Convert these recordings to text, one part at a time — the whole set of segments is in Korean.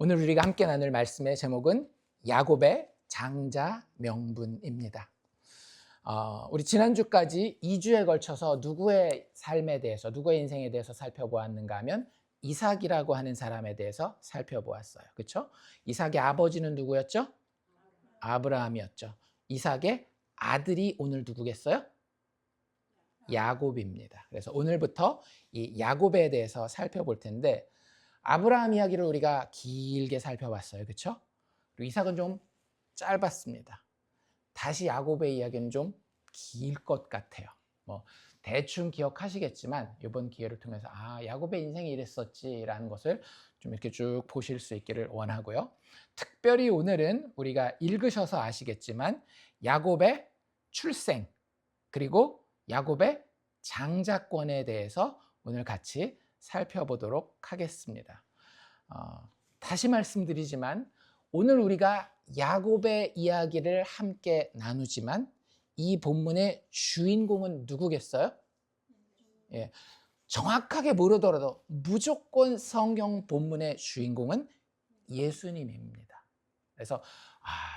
오늘 우리가 함께 나눌 말씀의 제목은 야곱의 장자 명분입니다. 우리 지난주까지 2주에 걸쳐서 누구의 삶에 대해서, 누구의 인생에 대해서 살펴보았는가 하면 이삭이라고 하는 사람에 대해서 살펴보았어요. 그렇죠? 이삭의 아버지는 누구였죠? 아브라함이었죠. 이삭의 아들이 오늘 누구겠어요? 야곱입니다. 그래서 오늘부터 이 야곱에 대해서 살펴볼 텐데, 아브라함 이야기를 우리가 길게 살펴봤어요. 그렇죠? 그리고 이삭은 좀 짧았습니다. 다시 야곱의 이야기는 좀 길 것 같아요. 대충 기억하시겠지만 이번 기회를 통해서 야곱의 인생이 이랬었지라는 것을 좀 이렇게 쭉 보실 수 있기를 원하고요. 특별히 오늘은 우리가 읽으셔서 아시겠지만 야곱의 출생 그리고 야곱의 장자권에 대해서 오늘 같이 살펴보도록 하겠습니다. 다시 말씀드리지만 오늘 우리가 야곱의 이야기를 함께 나누지만 이 본문의 주인공은 누구겠어요? 예, 정확하게 모르더라도 무조건 성경 본문의 주인공은 예수님입니다. 그래서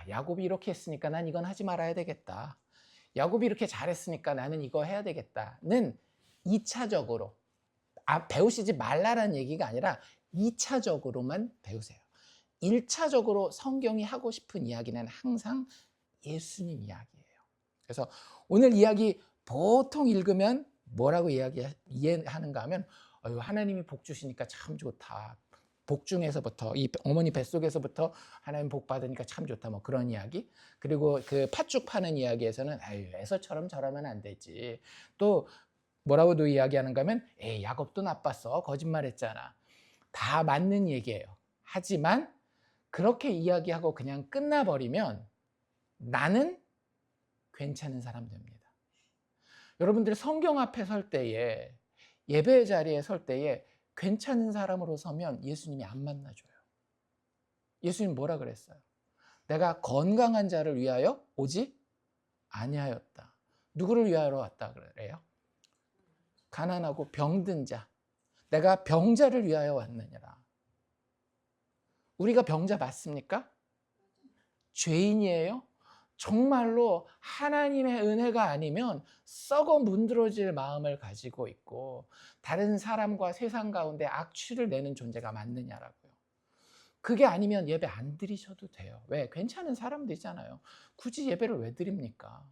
야곱이 이렇게 했으니까 난 이건 하지 말아야 되겠다. 야곱이 이렇게 잘했으니까 나는 이거 해야 되겠다는 2차적으로 배우시지 말라라는 얘기가 아니라 2차적으로만 배우세요. 1차적으로 성경이 하고 싶은 이야기는 항상 예수님 이야기예요. 그래서 오늘 이야기 보통 읽으면 뭐라고 이해하는가 하면 하나님이 복 주시니까 참 좋다. 복 중에서부터 이 어머니 뱃속에서부터 하나님 복 받으니까 참 좋다. 그런 이야기. 그리고 그 팥죽 파는 이야기에서는 에서처럼 저러면 안 되지. 또 뭐라고도 이야기하는가 하면 야곱도 나빴어. 거짓말했잖아. 다 맞는 얘기예요. 하지만 그렇게 이야기하고 그냥 끝나버리면 나는 괜찮은 사람 됩니다. 여러분들 성경 앞에 설 때에 예배 자리에 설 때에 괜찮은 사람으로 서면 예수님이 안 만나줘요. 예수님 뭐라 그랬어요? 내가 건강한 자를 위하여 오지 아니하였다. 누구를 위하여 왔다 그래요? 가난하고 병든 자. 내가 병자를 위하여 왔느니라. 우리가 병자 맞습니까? 죄인이에요? 정말로 하나님의 은혜가 아니면 썩어 문드러질 마음을 가지고 있고 다른 사람과 세상 가운데 악취를 내는 존재가 맞느냐라고요. 그게 아니면 예배 안 드리셔도 돼요. 왜? 괜찮은 사람들이잖아요. 굳이 예배를 왜 드립니까?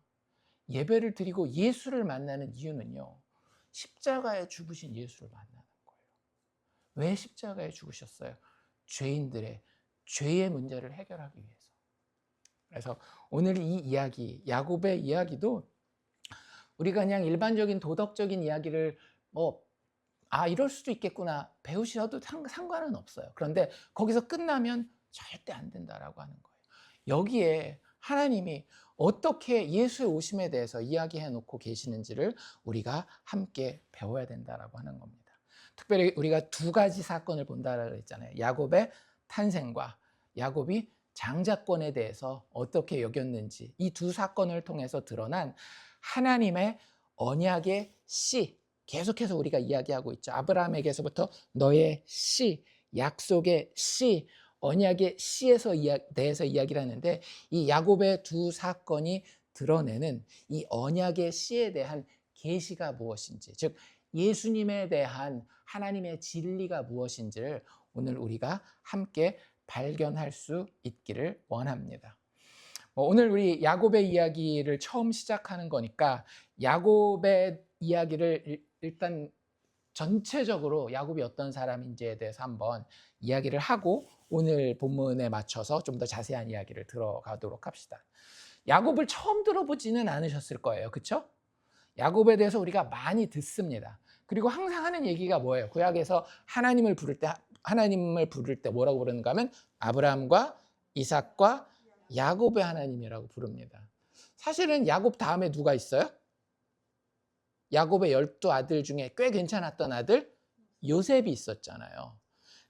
예배를 드리고 예수를 만나는 이유는요. 십자가에 죽으신 예수를 만나는 거예요. 왜 십자가에 죽으셨어요? 죄인들의 죄의 문제를 해결하기 위해서. 그래서 오늘 이 이야기, 야곱의 이야기도 우리가 그냥 일반적인 도덕적인 이야기를 이럴 수도 있겠구나 배우셔도 상관은 없어요. 그런데 거기서 끝나면 절대 안 된다라고 하는 거예요. 여기에 하나님이 어떻게 예수의 오심에 대해서 이야기해 놓고 계시는지를 우리가 함께 배워야 된다라고 하는 겁니다. 특별히 우리가 두 가지 사건을 본다라고 했잖아요. 야곱의 탄생과 야곱이 장자권에 대해서 어떻게 여겼는지 이 두 사건을 통해서 드러난 하나님의 언약의 씨, 계속해서 우리가 이야기하고 있죠. 아브라함에게서부터 너의 씨, 약속의 씨, 언약의 씨에서 대해서 이야기를 하는데 이 야곱의 두 사건이 드러내는 이 언약의 씨에 대한 계시가 무엇인지, 즉 예수님에 대한 하나님의 진리가 무엇인지를 오늘 우리가 함께 발견할 수 있기를 원합니다. 오늘 우리 야곱의 이야기를 처음 시작하는 거니까 야곱의 이야기를 일단 전체적으로 야곱이 어떤 사람인지에 대해서 한번 이야기를 하고 오늘 본문에 맞춰서 좀 더 자세한 이야기를 들어가도록 합시다. 야곱을 처음 들어보지는 않으셨을 거예요. 그렇죠? 야곱에 대해서 우리가 많이 듣습니다. 그리고 항상 하는 얘기가 뭐예요? 구약에서 하나님을 부를 때 뭐라고 부르는가 하면 아브라함과 이삭과 야곱의 하나님이라고 부릅니다. 사실은 야곱 다음에 누가 있어요? 야곱의 12아들 중에 꽤 괜찮았던 아들 요셉이 있었잖아요.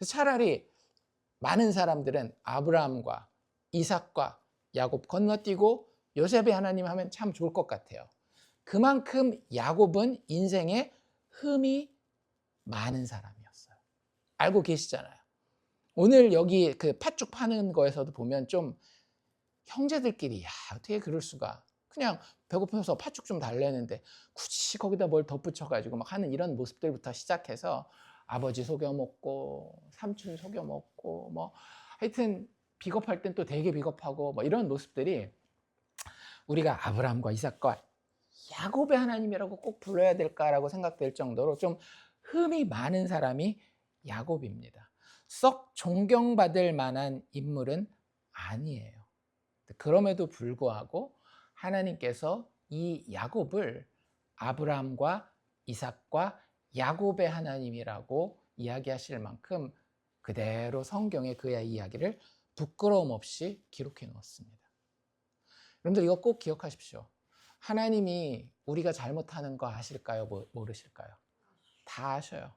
차라리 많은 사람들은 아브라함과 이삭과 야곱 건너뛰고 요셉의 하나님 하면 참 좋을 것 같아요. 그만큼 야곱은 인생에 흠이 많은 사람이었어요. 알고 계시잖아요. 오늘 여기 그 팥죽 파는 거에서도 보면 좀 형제들끼리 야 어떻게 그럴 수가 그냥 배고파서 팥죽 좀 달래는데 굳이 거기다 뭘 덧붙여 가지고 막 하는 이런 모습들부터 시작해서 아버지 속여 먹고 삼촌 속여 먹고 뭐 하여튼 비겁할 땐 또 되게 비겁하고 뭐 이런 모습들이 우리가 아브라함과 이삭과 야곱의 하나님이라고 꼭 불러야 될까라고 생각될 정도로 좀 흠이 많은 사람이 야곱입니다. 썩 존경받을 만한 인물은 아니에요. 그럼에도 불구하고 하나님께서 이 야곱을 아브라함과 이삭과 야곱의 하나님이라고 이야기하실 만큼 그대로 성경에 그의 이야기를 부끄러움 없이 기록해 놓았습니다. 여러분들 이거 꼭 기억하십시오. 하나님이 우리가 잘못하는 거 아실까요? 모르실까요? 다 아셔요.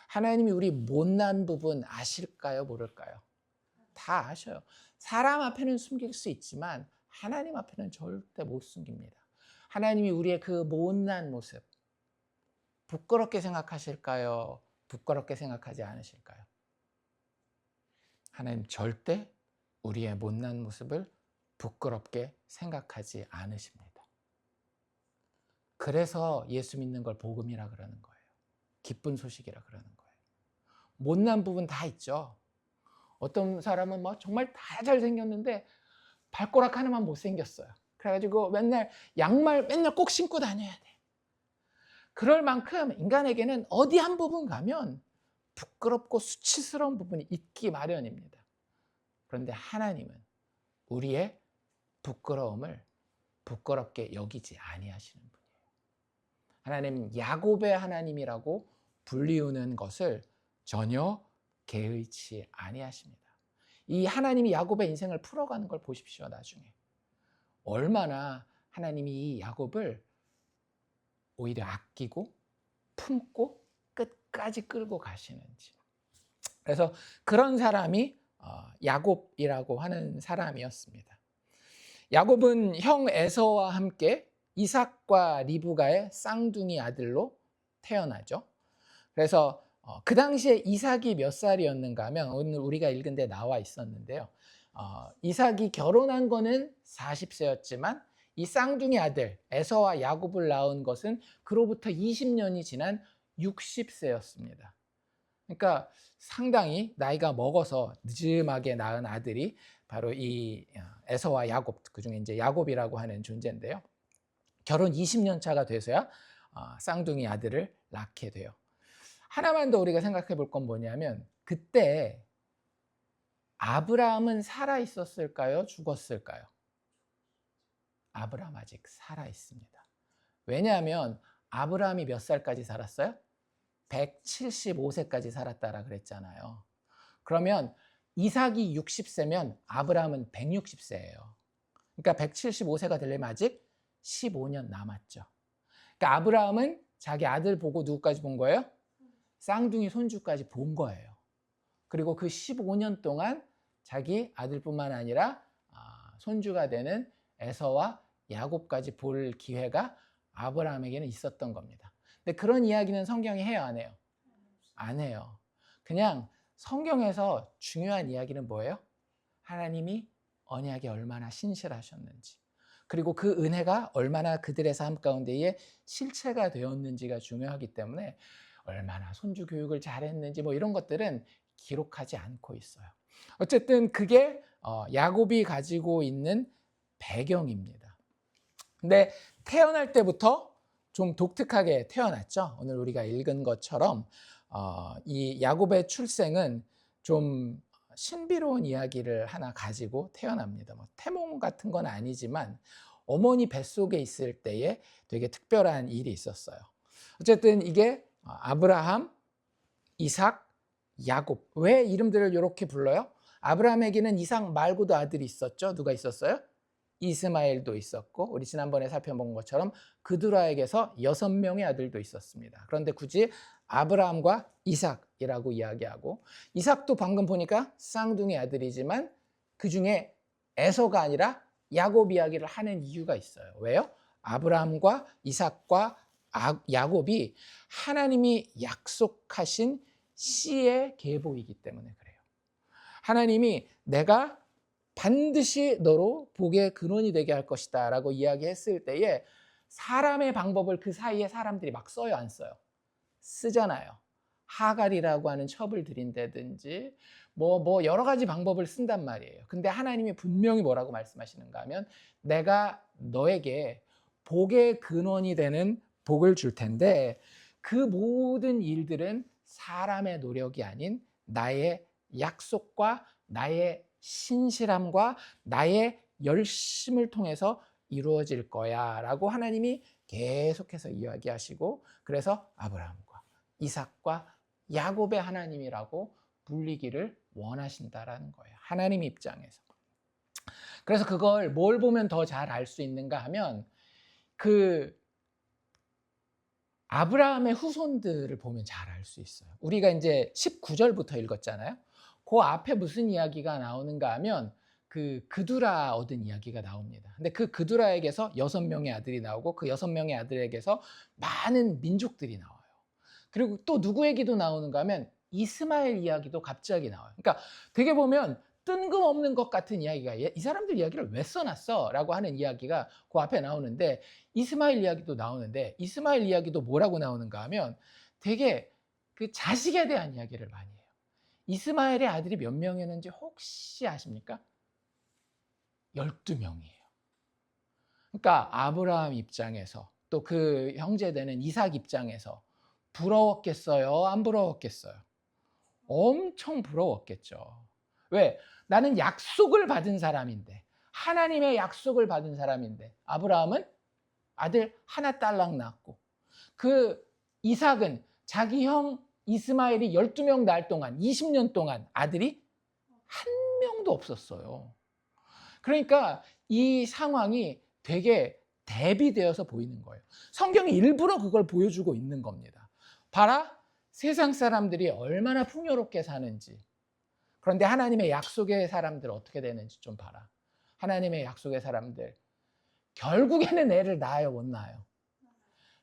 하나님이 우리 못난 부분 아실까요? 모를까요? 다 아셔요. 사람 앞에는 숨길 수 있지만 하나님 앞에는 절대 못 숨깁니다. 하나님이 우리의 그 못난 모습 부끄럽게 생각하실까요? 부끄럽게 생각하지 않으실까요? 하나님 절대 우리의 못난 모습을 부끄럽게 생각하지 않으십니다. 그래서 예수 믿는 걸 복음이라 그러는 거예요. 기쁜 소식이라 그러는 거예요. 못난 부분 다 있죠. 어떤 사람은 뭐 정말 다 잘생겼는데 발가락 하나만 못생겼어요. 그래가지고 맨날 양말 맨날 꼭 신고 다녀야 돼. 그럴 만큼 인간에게는 어디 한 부분 가면 부끄럽고 수치스러운 부분이 있기 마련입니다. 그런데 하나님은 우리의 부끄러움을 부끄럽게 여기지 아니하시는 분이에요. 하나님은 야곱의 하나님이라고 불리우는 것을 전혀 개의치 아니하십니다. 이 하나님이 야곱의 인생을 풀어가는 걸 보십시오. 나중에 얼마나 하나님이 이 야곱을 오히려 아끼고 품고 끝까지 끌고 가시는지. 그래서 그런 사람이 야곱이라고 하는 사람이었습니다. 야곱은 형 에서와 함께 이삭과 리브가의 쌍둥이 아들로 태어나죠. 그래서 그 당시에 이삭이 몇 살이었는가 하면 오늘 우리가 읽은 데 나와 있었는데요. 이삭이 결혼한 거는 40세였지만 이 쌍둥이 아들 에서와 야곱을 낳은 것은 그로부터 20년이 지난 60세였습니다. 그러니까 상당히 나이가 먹어서 늦음하게 낳은 아들이 바로 이 에서와 야곱, 그중에 이제 야곱이라고 하는 존재인데요. 결혼 20년 차가 돼서야 쌍둥이 아들을 낳게 돼요. 하나만 더 우리가 생각해 볼 건 뭐냐면 그때 아브라함은 살아 있었을까요? 죽었을까요? 아브라함 아직 살아 있습니다. 왜냐하면 아브라함이 몇 살까지 살았어요? 175세까지 살았다라 그랬잖아요. 그러면 이삭이 60세면 아브라함은 160세예요. 그러니까 175세가 되려면 아직 15년 남았죠. 그러니까 아브라함은 자기 아들 보고 누구까지 본 거예요? 쌍둥이 손주까지 본 거예요. 그리고 그 15년 동안 자기 아들뿐만 아니라 손주가 되는 에서와 야곱까지 볼 기회가 아브라함에게는 있었던 겁니다. 근데 그런 이야기는 성경이 해요, 안 해요? 안 해요. 그냥 성경에서 중요한 이야기는 뭐예요? 하나님이 언약이 얼마나 신실하셨는지, 그리고 그 은혜가 얼마나 그들의 삶 가운데에 실체가 되었는지가 중요하기 때문에 얼마나 손주 교육을 잘했는지 뭐 이런 것들은 기록하지 않고 있어요. 어쨌든 그게 야곱이 가지고 있는 배경입니다. 근데 태어날 때부터 좀 독특하게 태어났죠. 오늘 우리가 읽은 것처럼 이 야곱의 출생은 좀 신비로운 이야기를 하나 가지고 태어납니다. 뭐 태몽 같은 건 아니지만 어머니 뱃속에 있을 때에 되게 특별한 일이 있었어요. 어쨌든 이게 아브라함, 이삭, 야곱. 왜 이름들을 이렇게 불러요? 아브라함에게는 이삭 말고도 아들이 있었죠. 누가 있었어요? 이스마엘도 있었고, 우리 지난번에 살펴본 것처럼 그두라에게서 6명의 아들도 있었습니다. 그런데 굳이 아브라함과 이삭이라고 이야기하고, 이삭도 방금 보니까 쌍둥이 아들이지만 그 중에 에서가 아니라 야곱 이야기를 하는 이유가 있어요. 왜요? 아브라함과 이삭과 야곱이 하나님이 약속하신 씨의 계보이기 때문에 그래요. 하나님이 내가 반드시 너로 복의 근원이 되게 할 것이다 라고 이야기했을 때에 사람의 방법을 그 사이에 사람들이 막 써요, 안 써요? 쓰잖아요. 하갈이라고 하는 첩을 들인다든지 뭐 여러 가지 방법을 쓴단 말이에요. 근데 하나님이 분명히 뭐라고 말씀하시는가 하면 내가 너에게 복의 근원이 되는 복을 줄 텐데 그 모든 일들은 사람의 노력이 아닌 나의 약속과 나의 신실함과 나의 열심을 통해서 이루어질 거야 라고 하나님이 계속해서 이야기하시고, 그래서 아브라함과 이삭과 야곱의 하나님이라고 불리기를 원하신다라는 거예요, 하나님 입장에서. 그래서 그걸 뭘 보면 더 잘 알 수 있는가 하면 그 아브라함의 후손들을 보면 잘 알 수 있어요. 우리가 이제 19절부터 읽었잖아요. 그 앞에 무슨 이야기가 나오는가 하면 그 그두라 얻은 이야기가 나옵니다. 근데 그 그두라에게서 6명의 아들이 나오고 그 6명의 아들에게서 많은 민족들이 나와요. 그리고 또 누구 얘기도 나오는가 하면 이스마엘 이야기도 갑자기 나와요. 그러니까 되게 보면 뜬금없는 것 같은 이야기가 이 사람들 이야기를 왜 써놨어? 라고 하는 이야기가 그 앞에 나오는데, 이스마엘 이야기도 나오는데 이스마엘 이야기도 뭐라고 나오는가 하면 되게 그 자식에 대한 이야기를 많이 해요. 이스마엘의 아들이 몇 명이었는지 혹시 아십니까? 12명이에요. 그러니까 아브라함 입장에서 또 그 형제 되는 이삭 입장에서 부러웠겠어요? 안 부러웠겠어요? 엄청 부러웠겠죠. 왜? 나는 약속을 받은 사람인데, 하나님의 약속을 받은 사람인데, 아브라함은 아들 하나 딸랑 낳았고 그 이삭은 자기 형 이스마엘이 12명 낳을 동안 20년 동안 아들이 한 명도 없었어요. 그러니까 이 상황이 되게 대비되어서 보이는 거예요. 성경이 일부러 그걸 보여주고 있는 겁니다. 봐라, 세상 사람들이 얼마나 풍요롭게 사는지. 그런데 하나님의 약속의 사람들 어떻게 되는지 좀 봐라. 하나님의 약속의 사람들 결국에는 애를 낳아요, 못 낳아요?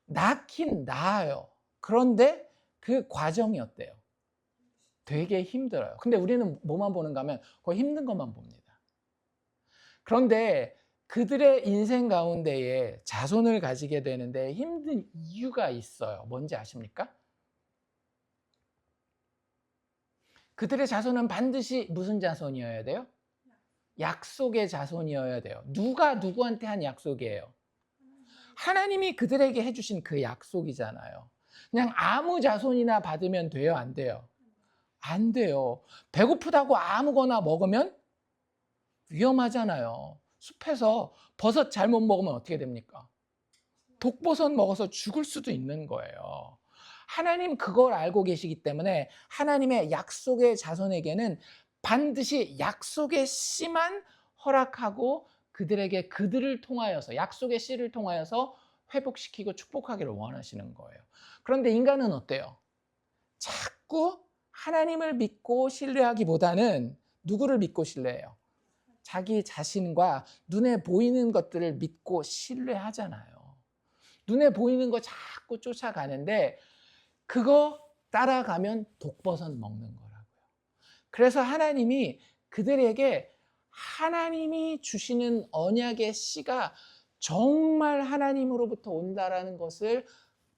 낳긴 낳아요. 그런데 그 과정이 어때요? 되게 힘들어요. 근데 우리는 뭐만 보는가 하면 그 힘든 것만 봅니다. 그런데 그들의 인생 가운데에 자손을 가지게 되는데 힘든 이유가 있어요. 뭔지 아십니까? 그들의 자손은 반드시 무슨 자손이어야 돼요? 약속의 자손이어야 돼요. 누가 누구한테 한 약속이에요? 하나님이 그들에게 해주신 그 약속이잖아요. 그냥 아무 자손이나 받으면 돼요, 안 돼요? 안 돼요. 배고프다고 아무거나 먹으면 위험하잖아요. 숲에서 버섯 잘못 먹으면 어떻게 됩니까? 독버섯 먹어서 죽을 수도 있는 거예요. 하나님 그걸 알고 계시기 때문에 하나님의 약속의 자손에게는 반드시 약속의 씨만 허락하고 그들에게 그들을 통하여서, 약속의 씨를 통하여서 회복시키고 축복하기를 원하시는 거예요. 그런데 인간은 어때요? 자꾸 하나님을 믿고 신뢰하기보다는 누구를 믿고 신뢰해요? 자기 자신과 눈에 보이는 것들을 믿고 신뢰하잖아요. 눈에 보이는 거 자꾸 쫓아가는데 그거 따라가면 독버섯 먹는 거라고요. 그래서 하나님이 그들에게 하나님이 주시는 언약의 씨가 정말 하나님으로부터 온다라는 것을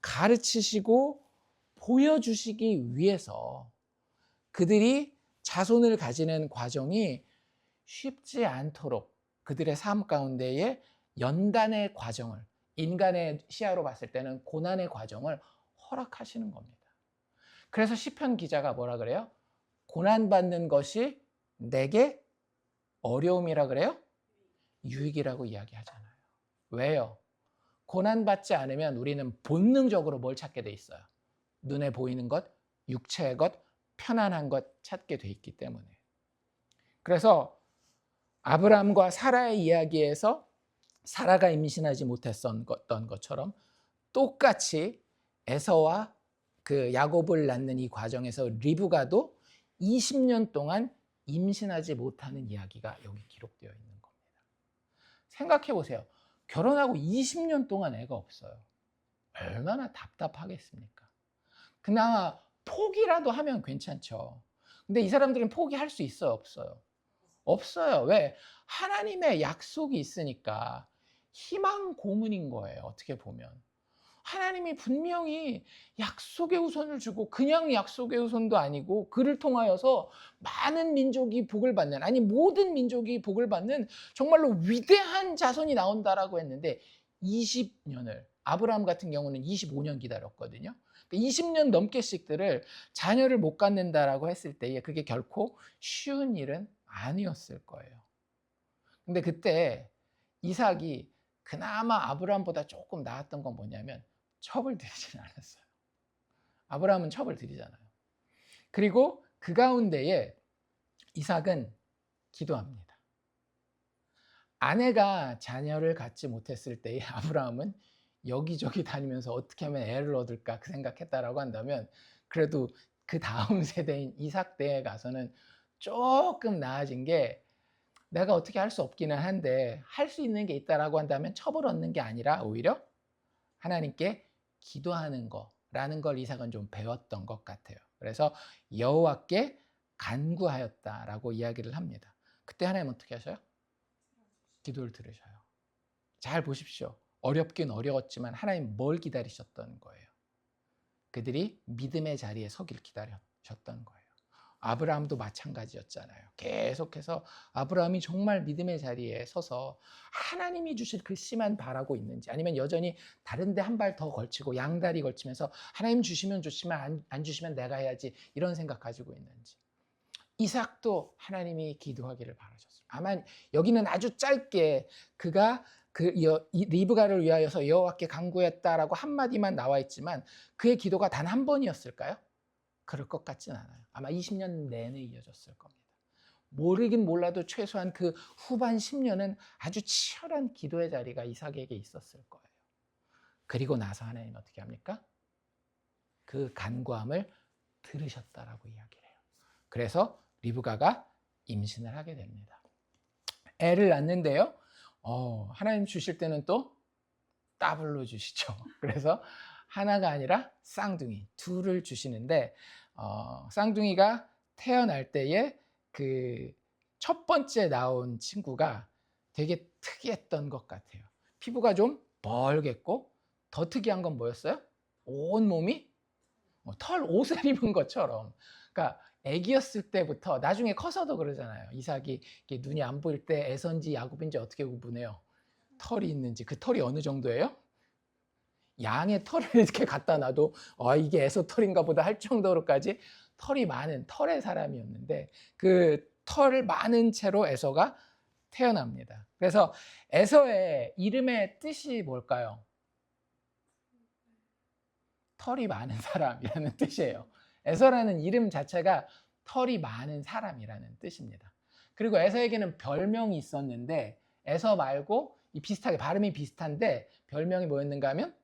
가르치시고 보여주시기 위해서 그들이 자손을 가지는 과정이 쉽지 않도록 그들의 삶 가운데에 연단의 과정을, 인간의 시야로 봤을 때는 고난의 과정을 허락하시는 겁니다. 그래서 시편 기자가 뭐라 그래요? 고난받는 것이 내게 어려움이라 그래요? 유익이라고 이야기하잖아요. 왜요? 고난받지 않으면 우리는 본능적으로 뭘 찾게 돼 있어요? 눈에 보이는 것, 육체의 것, 편안한 것 찾게 돼 있기 때문에. 그래서 아브라함과 사라의 이야기에서 사라가 임신하지 못했던 것처럼 똑같이 에서와 그 야곱을 낳는 이 과정에서 리브가도 20년 동안 임신하지 못하는 이야기가 여기 기록되어 있는 겁니다. 생각해 보세요. 결혼하고 20년 동안 애가 없어요. 얼마나 답답하겠습니까? 그나마 포기라도 하면 괜찮죠. 근데 이 사람들은 포기할 수 있어요, 없어요? 없어요. 왜? 하나님의 약속이 있으니까. 희망 고문인 거예요, 어떻게 보면. 하나님이 분명히 약속의 후손을 주고, 그냥 약속의 후손도 아니고 그를 통하여서 많은 민족이 복을 받는, 아니 모든 민족이 복을 받는 정말로 위대한 자손이 나온다라고 했는데 20년을, 아브라함 같은 경우는 25년 기다렸거든요. 20년 넘게씩들을 자녀를 못 갖는다라고 했을 때에 그게 결코 쉬운 일은 아니었을 거예요. 근데 그때 이삭이 그나마 아브라함보다 조금 나았던 건 뭐냐면 첩을 들이진 않았어요. 아브라함은 첩을 들이잖아요. 그리고 그 가운데에 이삭은 기도합니다. 아내가 자녀를 갖지 못했을 때에 아브라함은 여기저기 다니면서 어떻게 하면 애를 얻을까 그 생각했다라고 한다면, 그래도 그 다음 세대인 이삭 때에 가서는 조금 나아진 게, 내가 어떻게 할 수 없기는 한데 할 수 있는 게 있다라고 한다면 첩을 얻는 게 아니라 오히려 하나님께 기도하는 거라는 걸 이삭은 좀 배웠던 것 같아요. 그래서 여호와께 간구하였다라고 이야기를 합니다. 그때 하나님 어떻게 하셔요? 기도를 들으셔요. 잘 보십시오. 어렵긴 어려웠지만 하나님 뭘 기다리셨던 거예요? 그들이 믿음의 자리에 서길 기다리셨던 거예요. 아브라함도 마찬가지였잖아요. 계속해서 아브라함이 정말 믿음의 자리에 서서 하나님이 주실 그 씨만 바라고 있는지, 아니면 여전히 다른 데 한 발 더 걸치고 양다리 걸치면서 하나님 주시면 좋지만 안 주시면 내가 해야지 이런 생각 가지고 있는지. 이삭도 하나님이 기도하기를 바라셨어요. 아마 여기는 아주 짧게 그가 리브가를 위하여서 여호와께 간구했다라고 한마디만 나와 있지만 그의 기도가 단 한 번이었을까요? 그럴 것 같진 않아요. 아마 20년 내내 이어졌을 겁니다. 모르긴 몰라도 최소한 그 후반 10년은 아주 치열한 기도의 자리가 이삭에게 있었을 거예요. 그리고 나서 하나님 어떻게 합니까? 그 간구함을 들으셨다라고 이야기를 해요. 그래서 리브가가 임신을 하게 됩니다. 애를 낳는데요. 하나님 주실 때는 또 더블로 주시죠. 그래서 하나가 아니라 쌍둥이 둘을 주시는데, 쌍둥이가 태어날 때에 그 첫 번째 나온 친구가 되게 특이했던 것 같아요. 피부가 좀 벌겋고, 더 특이한 건 뭐였어요? 온 몸이 털 옷을 입은 것처럼. 그러니까 애기였을 때부터, 나중에 커서도 그러잖아요. 이삭이 눈이 안 보일 때 에서인지 야곱인지 어떻게 구분해요? 털이 있는지. 그 털이 어느 정도예요? 양의 털을 이렇게 갖다 놔도 이게 에서 털인가 보다 할 정도로까지 털이 많은 털의 사람이었는데, 그 털 많은 채로 에서가 태어납니다. 그래서 에서의 이름의 뜻이 뭘까요? 털이 많은 사람이라는 뜻이에요. 에서라는 이름 자체가 털이 많은 사람이라는 뜻입니다. 그리고 에서에게는 별명이 있었는데, 에서 말고 비슷하게 발음이 비슷한데 별명이 뭐였는가 하면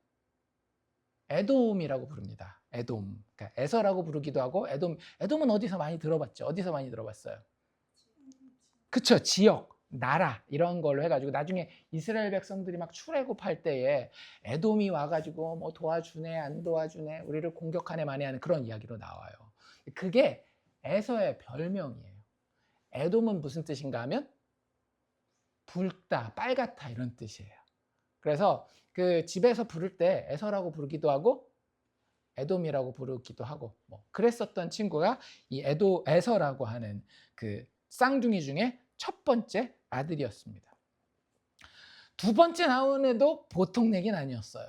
에돔이라고 부릅니다. 에돔. 그러니까 에서라고 부르기도 하고, 에돔은 어디서 많이 들어봤죠? 어디서 많이 들어봤어요? 그쵸, 지역, 나라 이런 걸로 해가지고 나중에 이스라엘 백성들이 막 출애굽할 때에 에돔이 와가지고 뭐 도와주네 안 도와주네 우리를 공격하네 마네 하는 그런 이야기로 나와요. 그게 에서의 별명이에요. 에돔은 무슨 뜻인가 하면 붉다, 빨갛다 이런 뜻이에요. 그래서 그 집에서 부를 때 에서라고 부르기도 하고 에돔이라고 부르기도 하고 뭐 그랬었던 친구가 이 에서라고 하는 그 쌍둥이 중에 첫 번째 아들이었습니다. 두 번째 나온 애도 보통 애긴 아니었어요.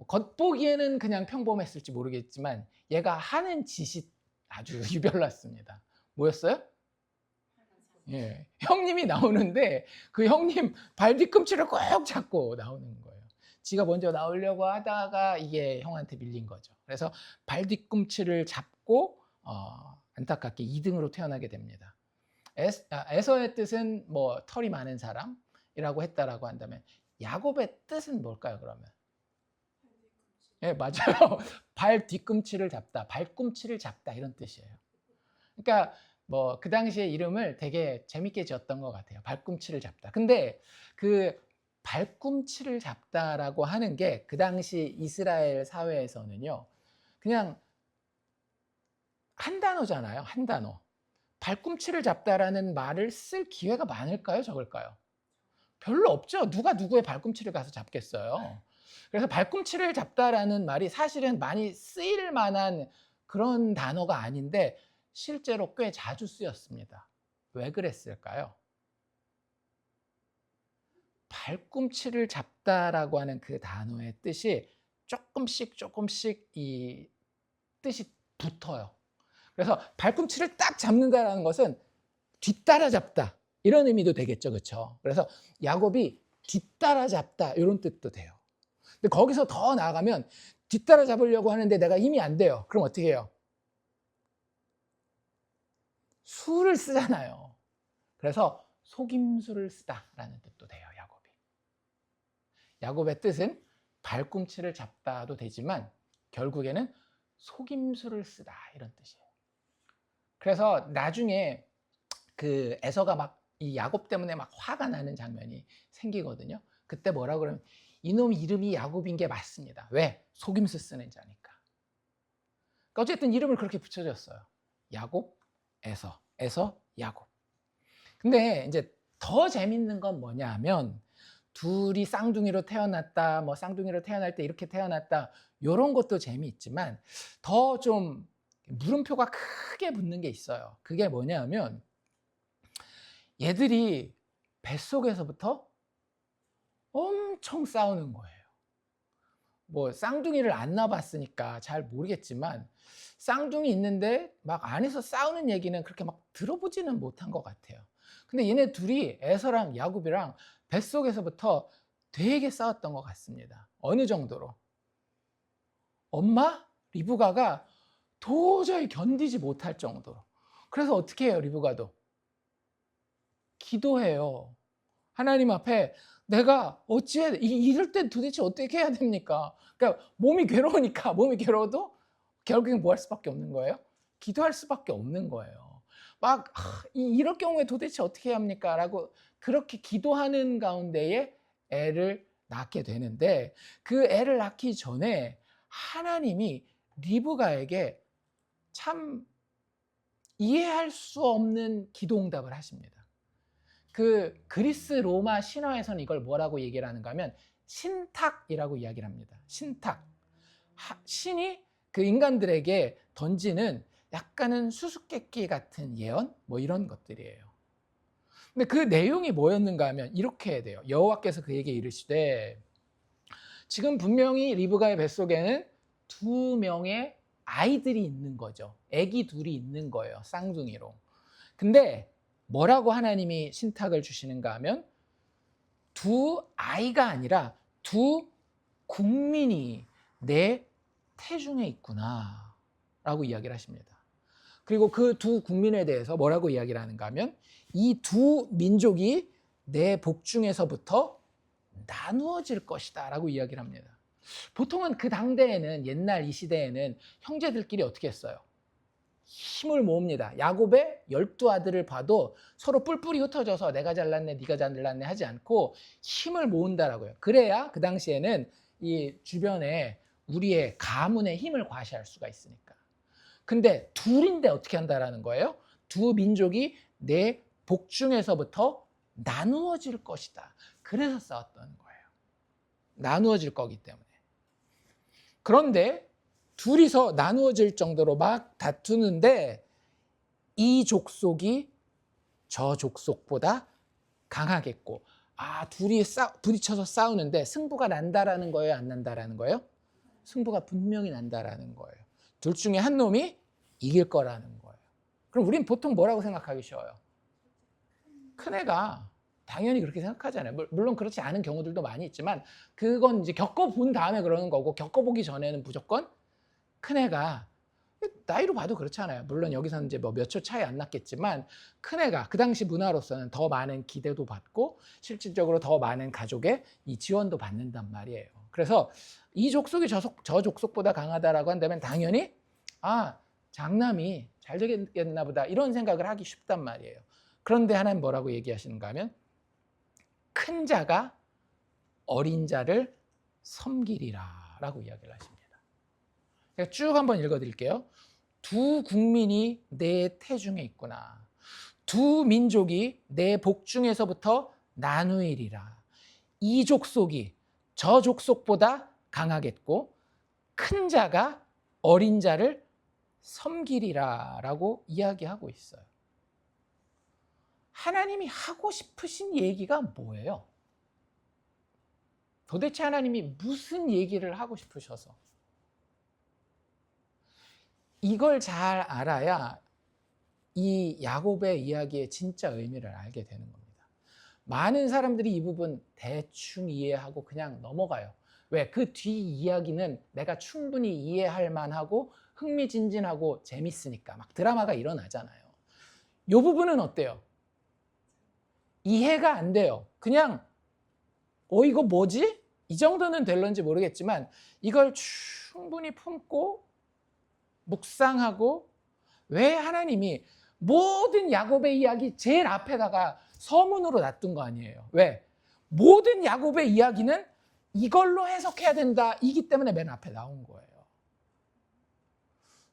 겉보기에는 그냥 평범했을지 모르겠지만 얘가 하는 짓이 아주 유별났습니다. 뭐였어요? 예, 형님이 나오는데 그 형님 발 뒤꿈치를 꼭 잡고 나오는 거예요. 지가 먼저 나오려고 하다가 이게 형한테 밀린 거죠. 그래서 발 뒤꿈치를 잡고 안타깝게 2등으로 태어나게 됩니다. 에서의 뜻은 뭐 털이 많은 사람이라고 했다라고 한다면 야곱의 뜻은 뭘까요, 그러면? 예, 맞아요. 발 뒤꿈치를 잡다, 발꿈치를 잡다 이런 뜻이에요. 그러니까 뭐 그 당시에 이름을 되게 재밌게 지었던 것 같아요. 발꿈치를 잡다. 근데 그 발꿈치를 잡다라고 하는 게 그 당시 이스라엘 사회에서는요, 그냥 한 단어잖아요. 한 단어. 발꿈치를 잡다라는 말을 쓸 기회가 많을까요? 적을까요? 별로 없죠. 누가 누구의 발꿈치를 가서 잡겠어요. 그래서 발꿈치를 잡다라는 말이 사실은 많이 쓰일 만한 그런 단어가 아닌데 실제로 꽤 자주 쓰였습니다. 왜 그랬을까요? 발꿈치를 잡다라고 하는 그 단어의 뜻이 조금씩 이 뜻이 붙어요. 그래서 발꿈치를 딱 잡는다라는 것은 뒤따라잡다 이런 의미도 되겠죠, 그렇죠? 그래서 야곱이 뒤따라잡다 이런 뜻도 돼요. 근데 거기서 더 나아가면 뒤따라잡으려고 하는데 내가 힘이 안 돼요. 그럼 어떻게 해요? 수를 쓰잖아요. 그래서 속임수를 쓰다라는 뜻도 돼요, 야곱이. 야곱의 뜻은 발꿈치를 잡다도 되지만 결국에는 속임수를 쓰다 이런 뜻이에요. 그래서 나중에 그 에서가 막 이 야곱 때문에 막 화가 나는 장면이 생기거든요. 그때 뭐라 그러면 이놈 이름이 야곱인 게 맞습니다. 왜? 속임수 쓰는 자니까. 그러니까 어쨌든 이름을 그렇게 붙여줬어요. 야곱, 에서, 야곱. 근데 이제 더 재밌는 건 뭐냐 하면 둘이 쌍둥이로 태어났다, 뭐 쌍둥이로 태어날 때 이렇게 태어났다, 이런 것도 재미있지만 더 좀 물음표가 크게 붙는 게 있어요. 그게 뭐냐 하면 얘들이 뱃속에서부터 엄청 싸우는 거예요. 뭐 쌍둥이를 안 낳아봤으니까 잘 모르겠지만 쌍둥이 있는데 막 안에서 싸우는 얘기는 그렇게 막 들어보지는 못한 것 같아요. 근데 얘네 둘이 에서랑 야곱이랑 뱃속에서부터 되게 싸웠던 것 같습니다. 어느 정도로? 엄마 리브가가 도저히 견디지 못할 정도로. 그래서 어떻게 해요, 리브가도? 기도해요. 하나님 앞에 내가 어찌해, 이럴 땐 도대체 어떻게 해야 됩니까? 그러니까 몸이 괴로우니까, 몸이 괴로워도 결국엔 뭐 할 수밖에 없는 거예요? 기도할 수밖에 없는 거예요. 막 이럴 경우에 도대체 어떻게 해야 합니까? 라고 그렇게 기도하는 가운데에 애를 낳게 되는데 그 애를 낳기 전에 하나님이 리브가에게 참 이해할 수 없는 기도응답을 하십니다. 그 그리스 로마 신화에서는 이걸 뭐라고 얘기를 하는가 하면 신탁이라고 이야기를 합니다. 신탁. 신이 그 인간들에게 던지는 약간은 수수께끼 같은 예언? 뭐 이런 것들이에요. 근데 그 내용이 뭐였는가 하면 이렇게 해야 돼요. 여호와께서 그에게 이르시되 지금 분명히 리브가의 뱃속에는 2명의 아이들이 있는 거죠. 아기 둘이 있는 거예요. 쌍둥이로. 근데 뭐라고 하나님이 신탁을 주시는가 하면 두 아이가 아니라 두 국민이 내 태중에 있구나 라고 이야기를 하십니다. 그리고 그 두 국민에 대해서 뭐라고 이야기를 하는가 하면 이 두 민족이 내 복중에서부터 나누어질 것이다 라고 이야기를 합니다. 보통은 그 당대에는 옛날 이 시대에는 형제들끼리 어떻게 했어요? 힘을 모읍니다. 야곱의 12아들을 봐도 서로 뿔뿔이 흩어져서 내가 잘났네 네가 잘났네 하지 않고 힘을 모은다라고요. 그래야 그 당시에는 이 주변에 우리의 가문의 힘을 과시할 수가 있으니까. 근데 둘인데 어떻게 한다라는 거예요? 두 민족이 내 복중에서부터 나누어질 것이다. 그래서 싸웠던 거예요. 나누어질 거기 때문에. 그런데 둘이서 나누어질 정도로 막 다투는데 이 족속이 저 족속보다 강하겠고 둘이 부딪혀서 싸우는데 승부가 난다라는 거예요, 안 난다라는 거예요? 승부가 분명히 난다라는 거예요. 둘 중에 한 놈이 이길 거라는 거예요. 그럼 우린 보통 뭐라고 생각하기 쉬워요? 큰 애가 당연히 그렇게 생각하잖아요. 물론 그렇지 않은 경우들도 많이 있지만 그건 이제 겪어본 다음에 그러는 거고 겪어보기 전에는 무조건 큰 애가 나이로 봐도 그렇잖아요. 물론 여기서는 이제 뭐 몇 초 차이 안 났겠지만 큰 애가 그 당시 문화로서는 더 많은 기대도 받고 실질적으로 더 많은 가족의 이 지원도 받는단 말이에요. 그래서 이 족속이 저 족속보다 강하다라고 한다면 당연히 장남이 잘 되겠나 보다 이런 생각을 하기 쉽단 말이에요. 그런데 하나님 뭐라고 얘기하시는가 하면 큰 자가 어린 자를 섬기리라 라고 이야기를 하십니다. 제가 쭉 한번 읽어드릴게요. 두 국민이 내 태중에 있구나. 두 민족이 내 복중에서부터 나누이리라. 이 족속이 저 족속보다 강하겠고 큰 자가 어린 자를 섬기리라 라고 이야기하고 있어요. 하나님이 하고 싶으신 얘기가 뭐예요? 도대체 하나님이 무슨 얘기를 하고 싶으셔서? 이걸 잘 알아야 이 야곱의 이야기의 진짜 의미를 알게 되는 겁니다. 많은 사람들이 이 부분 대충 이해하고 그냥 넘어가요. 왜? 그 뒤 이야기는 내가 충분히 이해할 만하고 흥미진진하고 재밌으니까 막 드라마가 일어나잖아요. 이 부분은 어때요? 이해가 안 돼요. 그냥 이거 뭐지? 이 정도는 될런지 모르겠지만 이걸 충분히 품고 묵상하고 왜 하나님이 모든 야곱의 이야기 제일 앞에다가 서문으로 놔둔 거 아니에요. 왜? 모든 야곱의 이야기는 이걸로 해석해야 된다. 이기 때문에 맨 앞에 나온 거예요.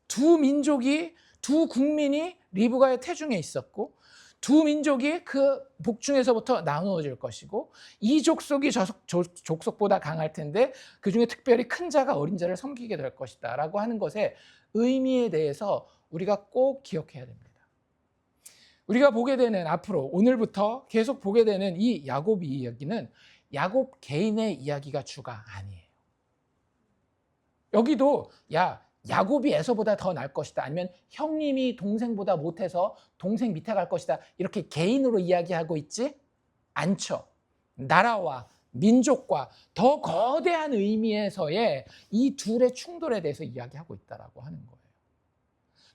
두 민족이, 두 국민이 리브가의 태중에 있었고 두 민족이 그 복중에서부터 나누어질 것이고 이 족속이 저 족속보다 강할 텐데 그중에 특별히 큰 자가 어린 자를 섬기게 될 것이다 라고 하는 것의 의미에 대해서 우리가 꼭 기억해야 됩니다. 우리가 보게 되는 앞으로 오늘부터 계속 보게 되는 이 야곱 이야기는 야곱 개인의 이야기가 주가 아니에요. 여기도 야곱이 에서보다 더 날 것이다 아니면 형님이 동생보다 못해서 동생 밑에 갈 것이다 이렇게 개인으로 이야기하고 있지 않죠. 나라와 민족과 더 거대한 의미에서의 이 둘의 충돌에 대해서 이야기하고 있다고 하는 거예요.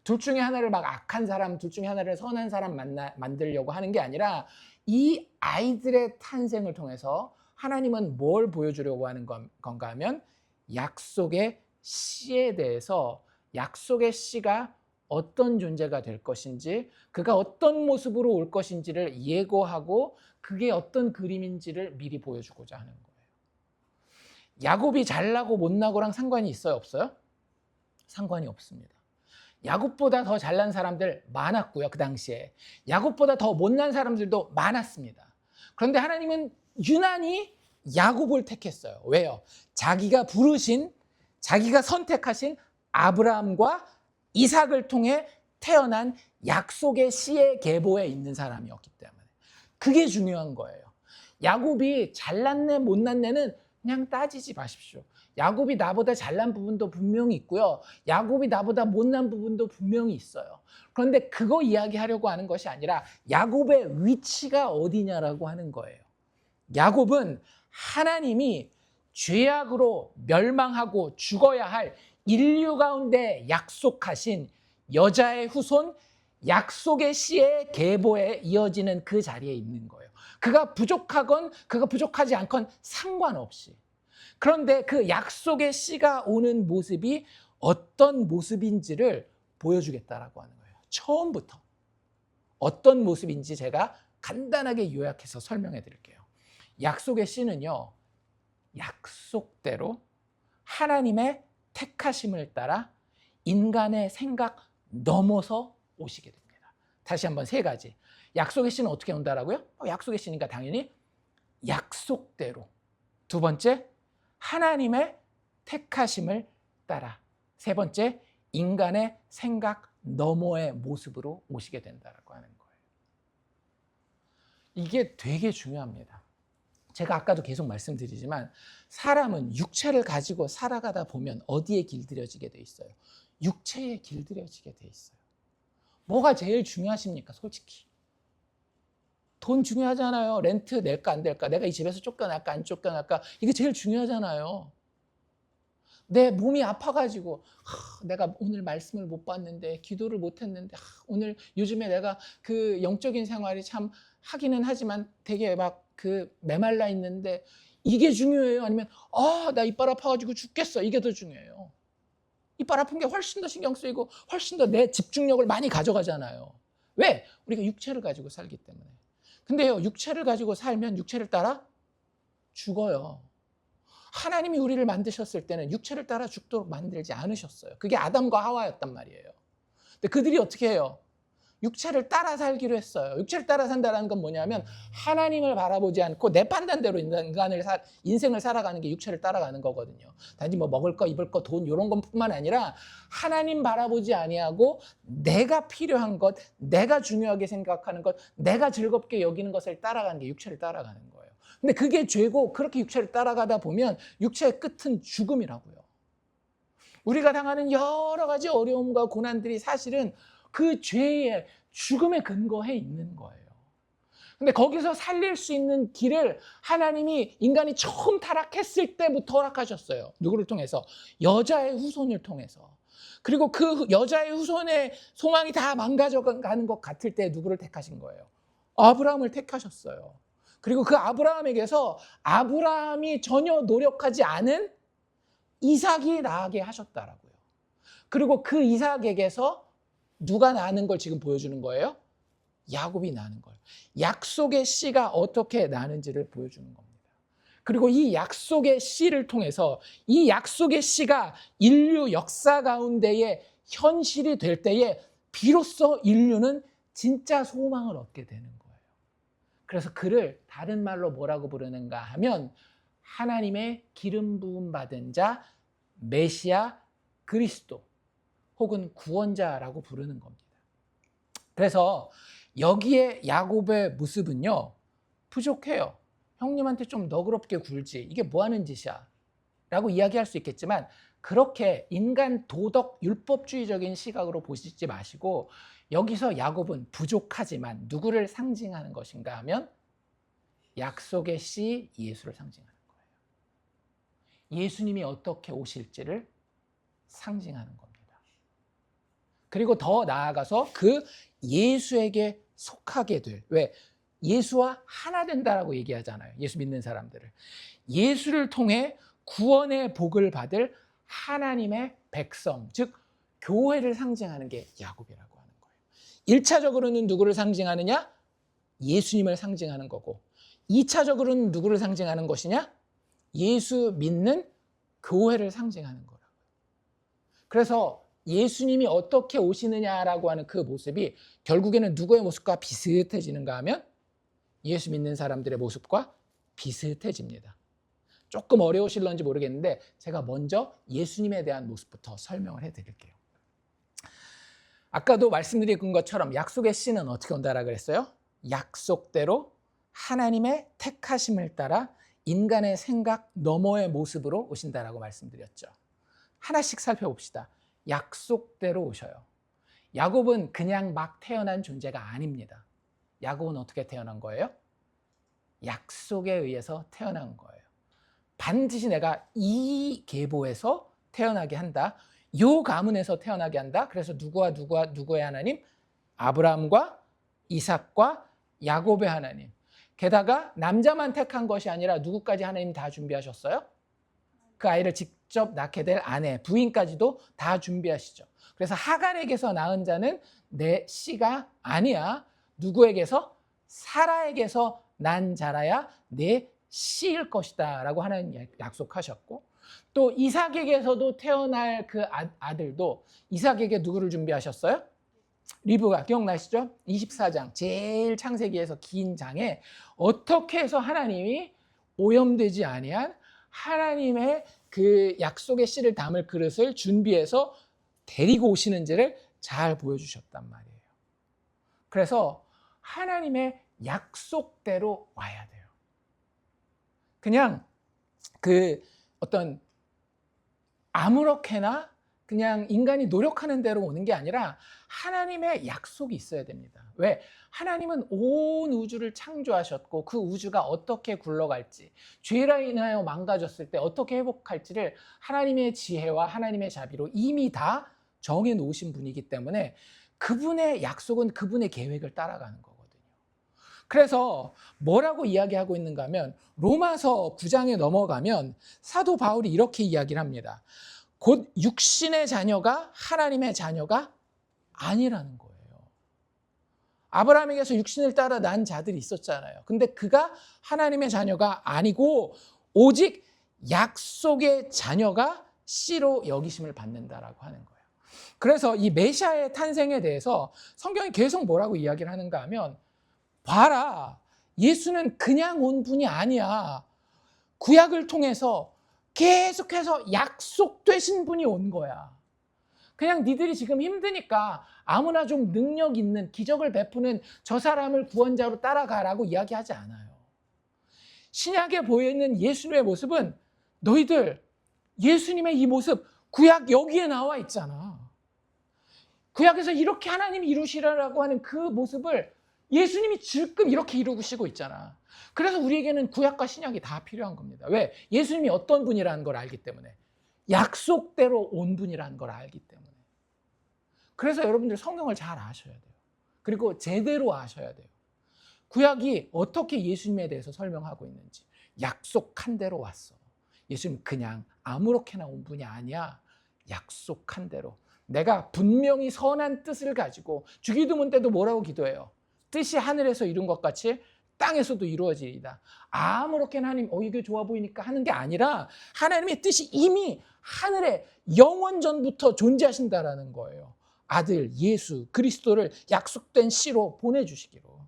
둘 중에 하나를 막 악한 사람, 둘 중에 하나를 선한 사람 만들려고 하는 게 아니라 이 아이들의 탄생을 통해서 하나님은 뭘 보여주려고 하는 건가 하면 약속의 씨에 대해서 약속의 씨가 어떤 존재가 될 것인지 그가 어떤 모습으로 올 것인지를 예고하고 그게 어떤 그림인지를 미리 보여주고자 하는 거예요. 야곱이 잘나고 못나고랑 상관이 있어요? 없어요? 상관이 없습니다. 야곱보다 더 잘난 사람들 많았고요. 그 당시에 야곱보다 더 못난 사람들도 많았습니다. 그런데 하나님은 유난히 야곱을 택했어요. 왜요? 자기가 부르신 자기가 선택하신 아브라함과 이삭을 통해 태어난 약속의 씨의 계보에 있는 사람이었기 때문에 그게 중요한 거예요. 야곱이 잘났네 못났네는 그냥 따지지 마십시오. 야곱이 나보다 잘난 부분도 분명히 있고요. 야곱이 나보다 못난 부분도 분명히 있어요. 그런데 그거 이야기하려고 하는 것이 아니라 야곱의 위치가 어디냐라고 하는 거예요. 야곱은 하나님이 죄악으로 멸망하고 죽어야 할 인류 가운데 약속하신 여자의 후손 약속의 씨의 계보에 이어지는 그 자리에 있는 거예요. 그가 부족하건 그가 부족하지 않건 상관없이. 그런데 그 약속의 씨가 오는 모습이 어떤 모습인지를 보여주겠다라고 하는 거예요. 처음부터 어떤 모습인지 제가 간단하게 요약해서 설명해 드릴게요. 약속의 씨는요, 약속대로 하나님의 택하심을 따라 인간의 생각 넘어서 오시게 됩니다. 다시 한번 세 가지. 약속의 씨는 어떻게 온다라고요? 약속의 씨니까 당연히 약속대로. 두 번째, 하나님의 택하심을 따라. 세 번째, 인간의 생각 너머의 모습으로 오시게 된다라고 하는 거예요. 이게 되게 중요합니다. 제가 아까도 계속 말씀드리지만 사람은 육체를 가지고 살아가다 보면 어디에 길들여지게 돼 있어요? 육체에 길들여지게 돼 있어요. 뭐가 제일 중요하십니까? 솔직히. 돈 중요하잖아요. 렌트 낼까 안 낼까? 내가 이 집에서 쫓겨날까 안 쫓겨날까? 이게 제일 중요하잖아요. 내 몸이 아파가지고 내가 오늘 말씀을 못 봤는데 기도를 못 했는데 오늘 요즘에 내가 그 영적인 생활이 참 하기는 하지만 되게 막 그 메말라 있는데 이게 중요해요? 아니면 나 이빨 아파가지고 죽겠어. 이게 더 중요해요. 이빨 아픈 게 훨씬 더 신경 쓰이고 훨씬 더 내 집중력을 많이 가져가잖아요. 왜? 우리가 육체를 가지고 살기 때문에. 근데요, 육체를 가지고 살면 육체를 따라 죽어요. 하나님이 우리를 만드셨을 때는 육체를 따라 죽도록 만들지 않으셨어요. 그게 아담과 하와였단 말이에요. 근데 그들이 어떻게 해요? 육체를 따라 살기로 했어요. 육체를 따라 산다는 건 뭐냐면 하나님을 바라보지 않고 내 판단대로 인생을 살아가는 게 육체를 따라가는 거거든요. 단지 뭐 먹을 거, 입을 거, 돈 이런 것뿐만 아니라 하나님 바라보지 아니하고 내가 필요한 것, 내가 중요하게 생각하는 것, 내가 즐겁게 여기는 것을 따라가는 게 육체를 따라가는 거예요. 근데 그게 죄고 그렇게 육체를 따라가다 보면 육체의 끝은 죽음이라고요. 우리가 당하는 여러 가지 어려움과 고난들이 사실은 그 죄의 죽음에 근거해 있는 거예요. 근데 거기서 살릴 수 있는 길을 하나님이 인간이 처음 타락했을 때부터 허락하셨어요. 누구를 통해서? 여자의 후손을 통해서. 그리고 그 여자의 후손의 소망이 다 망가져가는 것 같을 때 누구를 택하신 거예요? 아브라함을 택하셨어요. 그리고 그 아브라함에게서 아브라함이 전혀 노력하지 않은 이삭이 나게 하셨다라고요. 그리고 그 이삭에게서 누가 나는 걸 지금 보여주는 거예요? 야곱이 나는 거예요. 약속의 씨가 어떻게 나는지를 보여주는 겁니다. 그리고 이 약속의 씨를 통해서 이 약속의 씨가 인류 역사 가운데에 현실이 될 때에 비로소 인류는 진짜 소망을 얻게 되는 거예요. 그래서 그를 다른 말로 뭐라고 부르는가 하면 하나님의 기름 부음 받은 자, 메시아, 그리스도 혹은 구원자라고 부르는 겁니다. 그래서 여기에 야곱의 모습은요, 부족해요. 형님한테 좀 너그럽게 굴지, 이게 뭐 하는 짓이야 라고 이야기할 수 있겠지만 그렇게 인간 도덕 율법주의적인 시각으로 보시지 마시고 여기서 야곱은 부족하지만 누구를 상징하는 것인가 하면 약속의 씨 예수를 상징하는 거예요. 예수님이 어떻게 오실지를 상징하는 겁니다. 그리고 더 나아가서 그 예수에게 속하게 될, 왜? 예수와 하나 된다라고 얘기하잖아요. 예수 믿는 사람들을. 예수를 통해 구원의 복을 받을 하나님의 백성, 즉 교회를 상징하는 게 야곱이라고 하는 거예요. 1차적으로는 누구를 상징하느냐? 예수님을 상징하는 거고 2차적으로는 누구를 상징하는 것이냐? 예수 믿는 교회를 상징하는 거라고요. 그래서 예수님이 어떻게 오시느냐라고 하는 그 모습이 결국에는 누구의 모습과 비슷해지는가 하면 예수 믿는 사람들의 모습과 비슷해집니다. 조금 어려우실런지 모르겠는데 제가 먼저 예수님에 대한 모습부터 설명을 해드릴게요. 아까도 말씀드린 것처럼 약속의 씨는 어떻게 온다라 그랬어요? 약속대로 하나님의 택하심을 따라 인간의 생각 너머의 모습으로 오신다라고 말씀드렸죠. 하나씩 살펴봅시다. 약속대로 오셔요. 야곱은 그냥 막 태어난 존재가 아닙니다. 야곱은 어떻게 태어난 거예요? 약속에 의해서 태어난 거예요. 반드시 내가 이 계보에서 태어나게 한다. 요 가문에서 태어나게 한다. 그래서 누구의 하나님? 아브라함과 이삭과 야곱의 하나님. 게다가 남자만 택한 것이 아니라 누구까지 하나님 다 준비하셨어요? 그 아이를 직접 낳게 될 아내, 부인까지도 다 준비하시죠. 그래서 하갈에게서 낳은 자는 내 씨가 아니야. 누구에게서? 사라에게서 난 자라야 내 씨일 것이다 라고 하나님 약속하셨고, 또 이삭에게서도 태어날 그 아들도 이삭에게 누구를 준비하셨어요? 리브가, 기억나시죠? 24장 제일 창세기에서 긴 장에 어떻게 해서 하나님이 오염되지 아니한 하나님의 그 약속의 씨를 담을 그릇을 준비해서 데리고 오시는지를 잘 보여주셨단 말이에요. 그래서 하나님의 약속대로 와야 돼요. 그냥 그 어떤 아무렇게나 그냥 인간이 노력하는 대로 오는 게 아니라 하나님의 약속이 있어야 됩니다. 왜? 하나님은 온 우주를 창조하셨고 그 우주가 어떻게 굴러갈지, 죄로 인하여 망가졌을 때 어떻게 회복할지를 하나님의 지혜와 하나님의 자비로 이미 다 정해 놓으신 분이기 때문에 그분의 약속은 그분의 계획을 따라가는 거거든요. 그래서 뭐라고 이야기하고 있는가 하면 로마서 9장에 넘어가면 사도 바울이 이렇게 이야기를 합니다. 곧 육신의 자녀가 하나님의 자녀가 아니라는 거예요. 아브라함에게서 육신을 따라 난 자들이 있었잖아요. 근데 그가 하나님의 자녀가 아니고 오직 약속의 자녀가 씨로 여기심을 받는다라고 하는 거예요. 그래서 이 메시아의 탄생에 대해서 성경이 계속 뭐라고 이야기를 하는가 하면, 봐라, 예수는 그냥 온 분이 아니야. 구약을 통해서 계속해서 약속되신 분이 온 거야. 그냥 니들이 지금 힘드니까 아무나 좀 능력 있는, 기적을 베푸는 저 사람을 구원자로 따라가라고 이야기하지 않아요. 신약에 보이는 예수님의 모습은, 너희들 예수님의 이 모습 구약 여기에 나와 있잖아. 구약에서 이렇게 하나님이 이루시라고 하는 그 모습을 예수님이 지금 이렇게 이루시고 있잖아. 그래서 우리에게는 구약과 신약이 다 필요한 겁니다. 왜? 예수님이 어떤 분이라는 걸 알기 때문에. 약속대로 온 분이라는 걸 알기 때문에. 그래서 여러분들 성경을 잘 아셔야 돼요. 그리고 제대로 아셔야 돼요. 구약이 어떻게 예수님에 대해서 설명하고 있는지. 약속한 대로 왔어. 예수님 그냥 아무렇게나 온 분이 아니야. 약속한 대로. 내가 분명히 선한 뜻을 가지고, 주기도문 때도 뭐라고 기도해요? 뜻이 하늘에서 이룬 것 같이 땅에서도 이루어지리이다. 아무렇게나 하나님 이게 좋아 보이니까 하는 게 아니라 하나님의 뜻이 이미 하늘에 영원 전부터 존재하신다라는 거예요. 아들 예수 그리스도를 약속된 씨로 보내주시기로.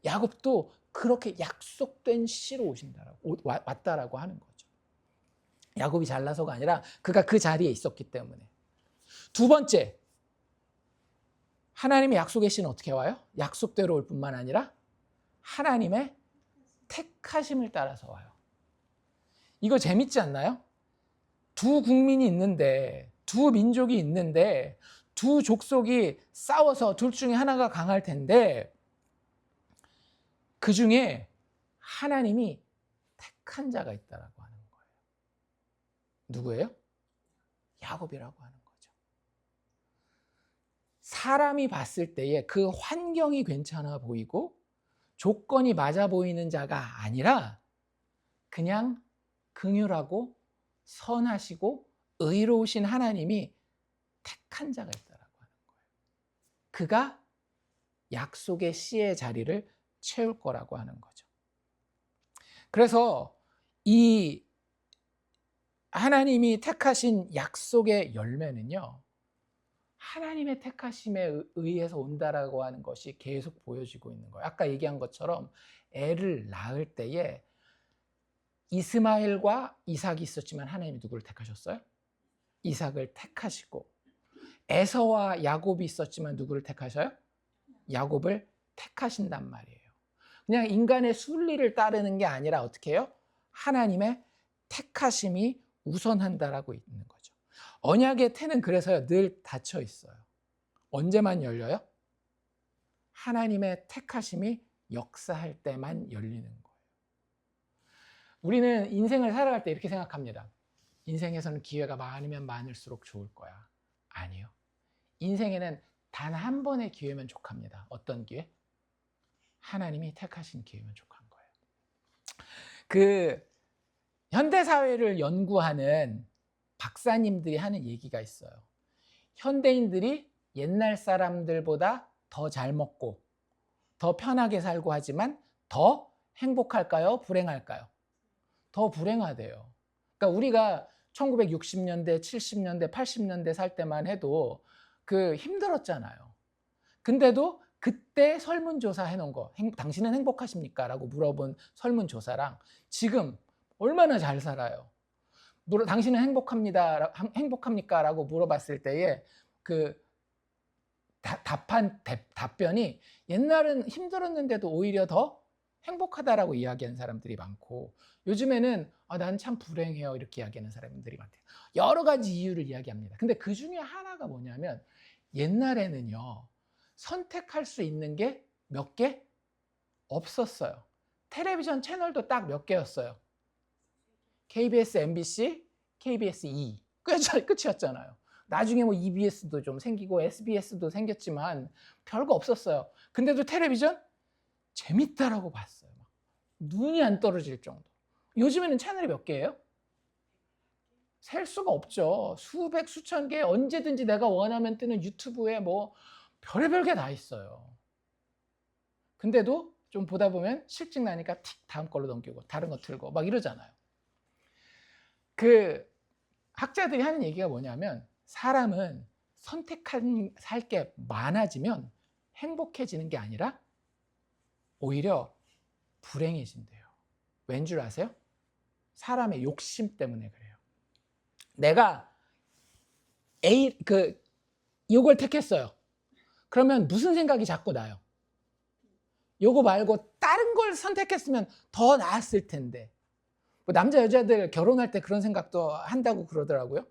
야곱도 그렇게 약속된 씨로 왔다라고 하는 거죠. 야곱이 잘나서가 아니라 그가 그 자리에 있었기 때문에. 두 번째, 하나님의 약속의 씨는 어떻게 와요? 약속대로 올 뿐만 아니라 하나님의 택하심을 따라서 와요. 이거 재밌지 않나요? 두 국민이 있는데, 두 민족이 있는데, 두 족속이 싸워서 둘 중에 하나가 강할 텐데, 그 중에 하나님이 택한 자가 있다라고 하는 거예요. 누구예요? 야곱이라고 하는 거죠. 사람이 봤을 때에 그 환경이 괜찮아 보이고 조건이 맞아 보이는 자가 아니라 그냥 긍휼하고 선하시고 의로우신 하나님이 택한 자가 있다라고 하는 거예요. 그가 약속의 씨의 자리를 채울 거라고 하는 거죠. 그래서 이 하나님이 택하신 약속의 열매는요, 하나님의 택하심에 의해서 온다라고 하는 것이 계속 보여지고 있는 거예요. 아까 얘기한 것처럼 애를 낳을 때에 이스마엘과 이삭이 있었지만 하나님이 누구를 택하셨어요? 이삭을 택하시고, 에서와 야곱이 있었지만 누구를 택하셔요? 야곱을 택하신단 말이에요. 그냥 인간의 순리를 따르는 게 아니라 어떻게 해요? 하나님의 택하심이 우선한다라고 있는 거죠. 언약의 태는 그래서요, 늘 닫혀 있어요. 언제만 열려요? 하나님의 택하심이 역사할 때만 열리는 거예요. 우리는 인생을 살아갈 때 이렇게 생각합니다. 인생에서는 기회가 많으면 많을수록 좋을 거야. 아니요. 인생에는 단 한 번의 기회면 족합니다. 어떤 기회? 하나님이 택하신 기회면 족한 거예요. 그 현대사회를 연구하는 박사님들이 하는 얘기가 있어요. 현대인들이 옛날 사람들보다 더 잘 먹고 더 편하게 살고 하지만 더 행복할까요? 불행할까요? 더 불행하대요. 그러니까 우리가 1960년대, 70년대, 80년대 살 때만 해도 그 힘들었잖아요. 근데도 그때 설문조사 해놓은 거, 당신은 행복하십니까? 라고 물어본 설문조사랑 지금 얼마나 잘 살아요? 당신은 행복합니까? 라고 물어봤을 때에 그 답변이 옛날은 힘들었는데도 오히려 더 행복하다라고 이야기하는 사람들이 많고, 요즘에는 난 참 불행해요 이렇게 이야기하는 사람들이 많대요. 여러 가지 이유를 이야기합니다. 근데 그 중에 하나가 뭐냐면, 옛날에는요 선택할 수 있는 게 몇 개 없었어요. 텔레비전 채널도 딱 몇 개였어요. KBS, MBC, KBS 2 끝이었잖아요. 나중에 뭐 EBS도 좀 생기고 SBS도 생겼지만 별거 없었어요. 근데도 텔레비전 재밌다라고 봤어요. 눈이 안 떨어질 정도. 요즘에는 채널이 몇 개예요? 셀 수가 없죠. 수백, 수천 개, 언제든지 내가 원하면 뜨는 유튜브에 뭐 별의별 게 다 있어요. 근데도 좀 보다 보면 실증 나니까 틱 다음 걸로 넘기고 다른 거 틀고 막 이러잖아요. 그 학자들이 하는 얘기가 뭐냐면, 사람은 살 게 많아지면 행복해지는 게 아니라 오히려 불행해진대요. 왠 줄 아세요? 사람의 욕심 때문에 그래요. 내가 요걸 택했어요. 그러면 무슨 생각이 자꾸 나요? 요거 말고 다른 걸 선택했으면 더 나았을 텐데. 뭐 남자 여자들 결혼할 때 그런 생각도 한다고 그러더라고요.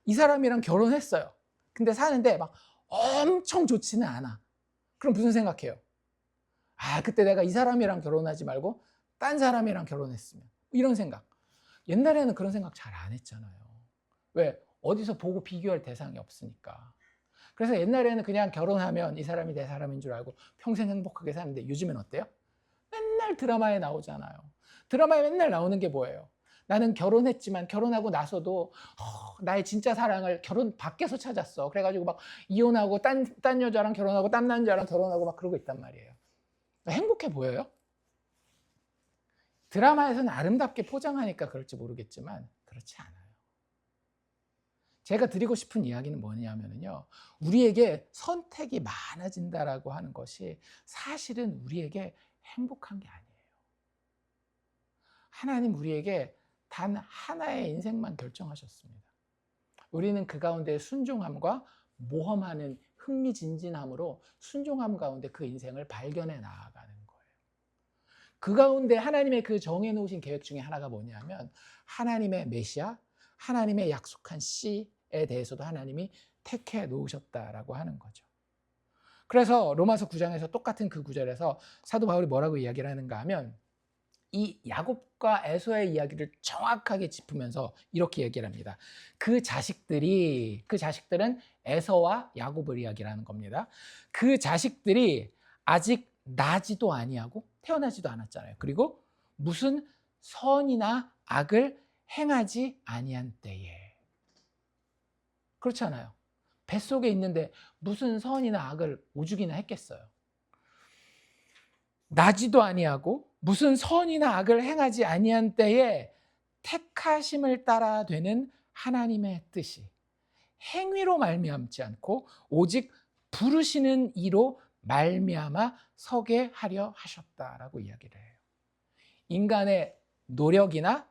이 사람이랑 결혼했어요. 근데 사는데 막 엄청 좋지는 않아. 그럼 무슨 생각해요? 그때 내가 이 사람이랑 결혼하지 말고 딴 사람이랑 결혼했으면. 이런 생각. 옛날에는 그런 생각 잘 안 했잖아요. 왜? 어디서 보고 비교할 대상이 없으니까. 그래서 옛날에는 그냥 결혼하면 이 사람이 내 사람인 줄 알고 평생 행복하게 사는데, 요즘엔 어때요? 맨날 드라마에 나오잖아요. 드라마에 맨날 나오는 게 뭐예요? 나는 결혼했지만 결혼하고 나서도 나의 진짜 사랑을 결혼 밖에서 찾았어. 그래가지고 막 이혼하고 딴 여자랑 결혼하고 딴 남자랑 결혼하고 막 그러고 있단 말이에요. 행복해 보여요? 드라마에서는 아름답게 포장하니까 그럴지 모르겠지만 그렇지 않아요. 제가 드리고 싶은 이야기는 뭐냐면요, 우리에게 선택이 많아진다라고 하는 것이 사실은 우리에게 행복한 게 아니에요. 하나님 우리에게 단 하나의 인생만 결정하셨습니다. 우리는 그 가운데 순종함과 모험하는 흥미진진함으로 순종함 가운데 그 인생을 발견해 나아가는 거예요. 그 가운데 하나님의 그 정해놓으신 계획 중에 하나가 뭐냐면, 하나님의 메시아, 하나님의 약속한 씨에 대해서도 하나님이 택해 놓으셨다라고 하는 거죠. 그래서 로마서 9장에서 똑같은 그 구절에서 사도 바울이 뭐라고 이야기를 하는가 하면, 이 야곱과 에서의 이야기를 정확하게 짚으면서 이렇게 얘기를 합니다. 그 자식들은 에서와 야곱을 이야기를 하는 겁니다. 그 자식들이 아직 나지도 아니하고 태어나지도 않았잖아요. 그리고 무슨 선이나 악을 행하지 아니한 때에. 그렇잖아요. 뱃속에 있는데 무슨 선이나 악을 오죽이나 했겠어요. 나지도 아니하고 무슨 선이나 악을 행하지 아니한 때에 택하심을 따라 되는 하나님의 뜻이 행위로 말미암지 않고 오직 부르시는 이로 말미암아 서게 하려 하셨다라고 이야기를 해요. 인간의 노력이나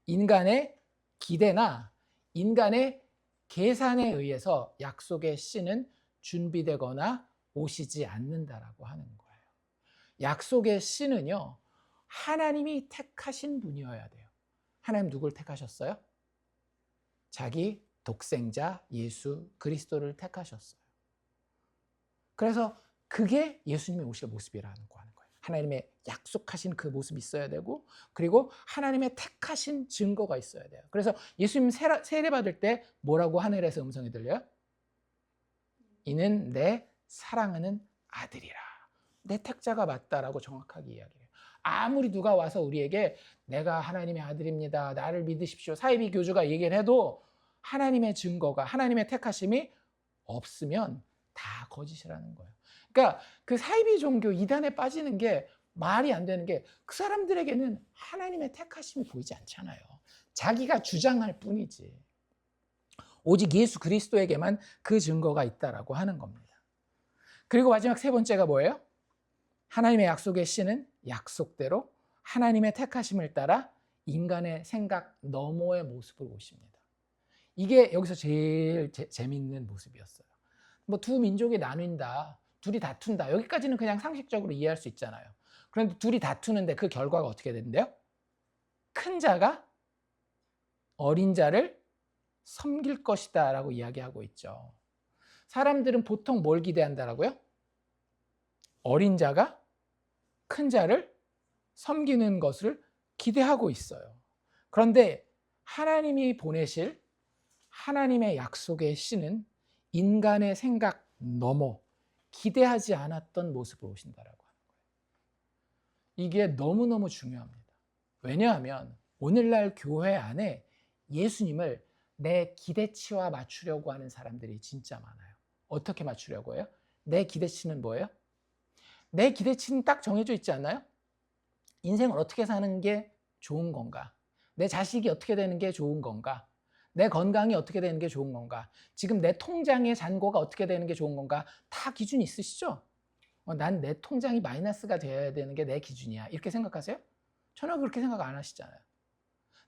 인간의 기대나 인간의 계산에 의해서 약속의 씨는 준비되거나 오시지 않는다라고 하는 거예요. 약속의 씨는요, 하나님이 택하신 분이어야 돼요. 하나님 누굴 택하셨어요? 자기 독생자 예수 그리스도를 택하셨어요. 그래서 그게 예수님이 오실 모습이라는 거 하는 거예요. 하나님의 약속하신 그 모습이 있어야 되고, 그리고 하나님의 택하신 증거가 있어야 돼요. 그래서 예수님 세례 받을 때 뭐라고 하늘에서 음성이 들려요? 이는 내 사랑하는 아들이라. 내 택자가 맞다라고 정확하게 이야기해요. 아무리 누가 와서 우리에게 내가 하나님의 아들입니다, 나를 믿으십시오, 사이비 교주가 얘기를 해도 하나님의 증거가, 하나님의 택하심이 없으면 다 거짓이라는 거예요. 그러니까 그 사이비 종교 이단에 빠지는 게 말이 안 되는 게, 그 사람들에게는 하나님의 택하심이 보이지 않잖아요. 자기가 주장할 뿐이지. 오직 예수 그리스도에게만 그 증거가 있다라고 하는 겁니다. 그리고 마지막 세 번째가 뭐예요? 하나님의 약속의 씨는 약속대로 하나님의 택하심을 따라 인간의 생각 너머의 모습을 오십니다. 이게 여기서 제일 재미있는 모습이었어요. 뭐 두 민족이 나뉜다, 둘이 다툰다, 여기까지는 그냥 상식적으로 이해할 수 있잖아요. 그런데 둘이 다투는데 그 결과가 어떻게 된대요? 큰 자가 어린 자를 섬길 것이다 라고 이야기하고 있죠. 사람들은 보통 뭘 기대한다라고요? 어린 자가 큰 자를 섬기는 것을 기대하고 있어요. 그런데 하나님이 보내실 하나님의 약속의 씨는 인간의 생각 넘어 기대하지 않았던 모습으로 오신다라고 하는 거예요. 이게 너무너무 중요합니다. 왜냐하면 오늘날 교회 안에 예수님을 내 기대치와 맞추려고 하는 사람들이 진짜 많아요. 어떻게 맞추려고 해요? 내 기대치는 뭐예요? 내 기대치는 딱 정해져 있지 않나요? 인생을 어떻게 사는 게 좋은 건가? 내 자식이 어떻게 되는 게 좋은 건가? 내 건강이 어떻게 되는 게 좋은 건가? 지금 내 통장의 잔고가 어떻게 되는 게 좋은 건가? 다 기준이 있으시죠? 난 내 통장이 마이너스가 되어야 되는 게 내 기준이야. 이렇게 생각하세요? 전혀 그렇게 생각 안 하시잖아요.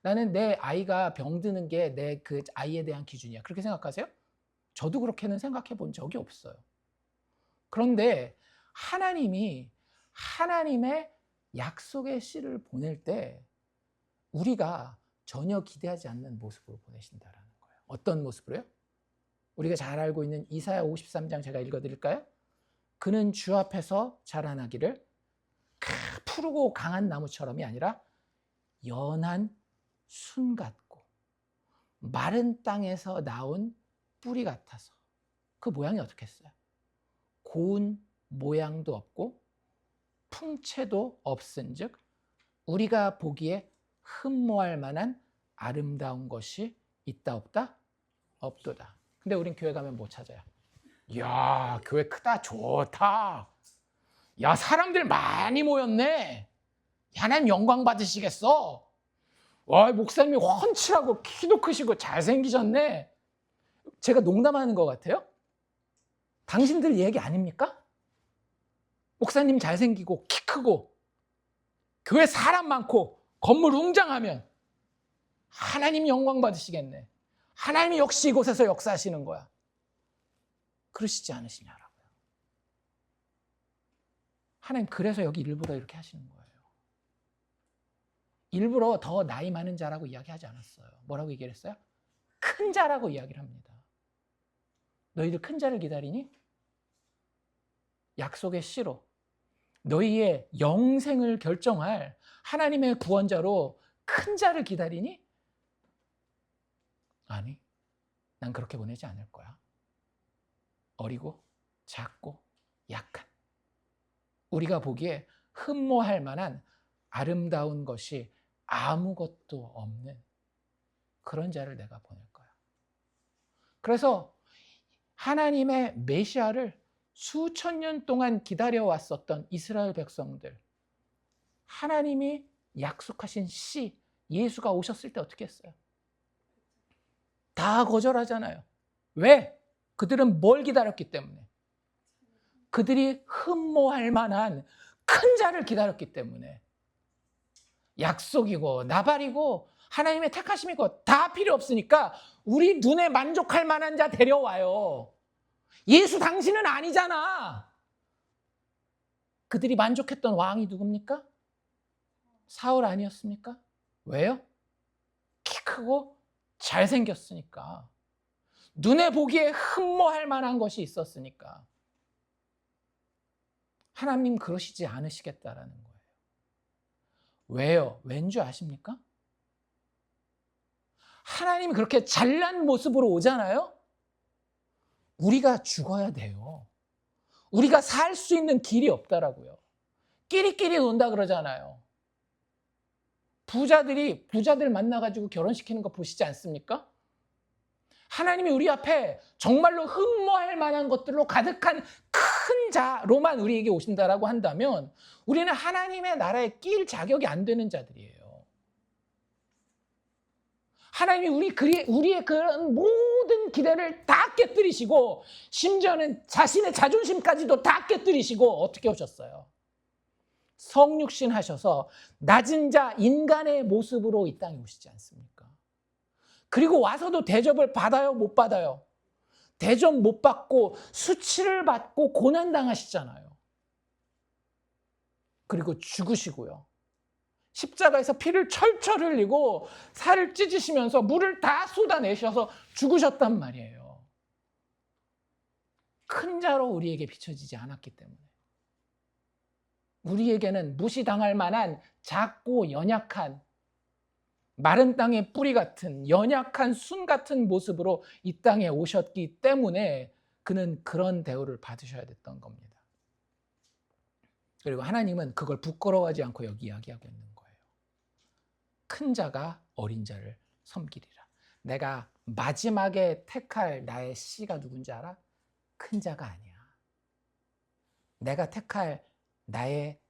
나는 내 아이가 병드는 게 내 그 아이에 대한 기준이야. 그렇게 생각하세요? 저도 그렇게는 생각해 본 적이 없어요. 그런데 하나님이 하나님의 약속의 씨를 보낼 때 우리가 전혀 기대하지 않는 모습으로 보내신다라는 거예요. 어떤 모습으로요? 우리가 잘 알고 있는 이사야 53장 제가 읽어드릴까요? 그는 주 앞에서 자라나기를 푸르고 강한 나무처럼이 아니라 연한 순 같고 마른 땅에서 나온 뿌리 같아서. 그 모양이 어떻겠어요? 고운 모양도 없고 풍채도 없은즉 우리가 보기에 흠모할 만한 아름다운 것이 있다 없다? 없도다. 근데 우린 교회 가면 뭐 찾아요? 이야, 교회 크다, 좋다. 야, 사람들 많이 모였네. 하나님 영광 받으시겠어. 와, 목사님이 훤칠하고 키도 크시고 잘생기셨네. 제가 농담하는 것 같아요? 당신들 얘기 아닙니까? 목사님 잘생기고 키 크고 교회 사람 많고 건물 웅장하면 하나님 영광 받으시겠네. 하나님이 역시 이곳에서 역사하시는 거야. 그러시지 않으시냐라고요. 하나님 그래서 여기 일부러 이렇게 하시는 거예요. 일부러 더 나이 많은 자라고 이야기하지 않았어요. 뭐라고 얘기를 했어요? 큰 자라고 이야기를 합니다. 너희들 큰 자를 기다리니? 약속의 씨로 너희의 영생을 결정할 하나님의 구원자로 큰 자를 기다리니? 아니, 난 그렇게 보내지 않을 거야. 어리고 작고 약한, 우리가 보기에 흠모할 만한 아름다운 것이 아무것도 없는 그런 자를 내가 보낼 거야. 그래서 하나님의 메시아를 수천 년 동안 기다려왔었던 이스라엘 백성들, 하나님이 약속하신 씨, 예수가 오셨을 때 어떻게 했어요? 다 거절하잖아요. 왜? 그들은 뭘 기다렸기 때문에? 그들이 흠모할 만한 큰 자를 기다렸기 때문에. 약속이고 나발이고 하나님의 택하심이고 다 필요 없으니까 우리 눈에 만족할 만한 자 데려와요. 예수 당신은 아니잖아. 그들이 만족했던 왕이 누굽니까? 사울 아니었습니까? 왜요? 키 크고 잘생겼으니까. 눈에 보기에 흠모할 만한 것이 있었으니까. 하나님 그러시지 않으시겠다라는 거예요. 왜요? 왠 줄 아십니까? 하나님이 그렇게 잘난 모습으로 오잖아요? 우리가 죽어야 돼요. 우리가 살 수 있는 길이 없다라고요. 끼리끼리 논다 그러잖아요. 부자들 만나가지고 결혼시키는 거 보시지 않습니까? 하나님이 우리 앞에 정말로 흠모할 만한 것들로 가득한 큰 자로만 우리에게 오신다라고 한다면 우리는 하나님의 나라에 끼일 자격이 안 되는 자들이에요. 하나님이 우리의 그런 모든 기대를 다 깨뜨리시고 심지어는 자신의 자존심까지도 다 깨뜨리시고 어떻게 오셨어요? 성육신 하셔서 낮은 자 인간의 모습으로 이 땅에 오시지 않습니까? 그리고 와서도 대접을 받아요? 못 받아요? 대접 못 받고 수치를 받고 고난당하시잖아요. 그리고 죽으시고요. 십자가에서 피를 철철 흘리고 살을 찢으시면서 물을 다 쏟아내셔서 죽으셨단 말이에요. 큰 자로 우리에게 비춰지지 않았기 때문에. 우리에게는 무시당할 만한 작고 연약한 마른 땅의 뿌리 같은 연약한 순 같은 모습으로 이 땅에 오셨기 때문에 그는 그런 대우를 받으셔야 됐던 겁니다. 그리고 하나님은 그걸 부끄러워하지 않고 여기 이야기하고 있는 거예요. 큰 자가 어린 자를 섬기리라. 내가 마지막에 택할 나의 씨가 누군지 알아? 큰 자가 아니야. 내가 택할 나의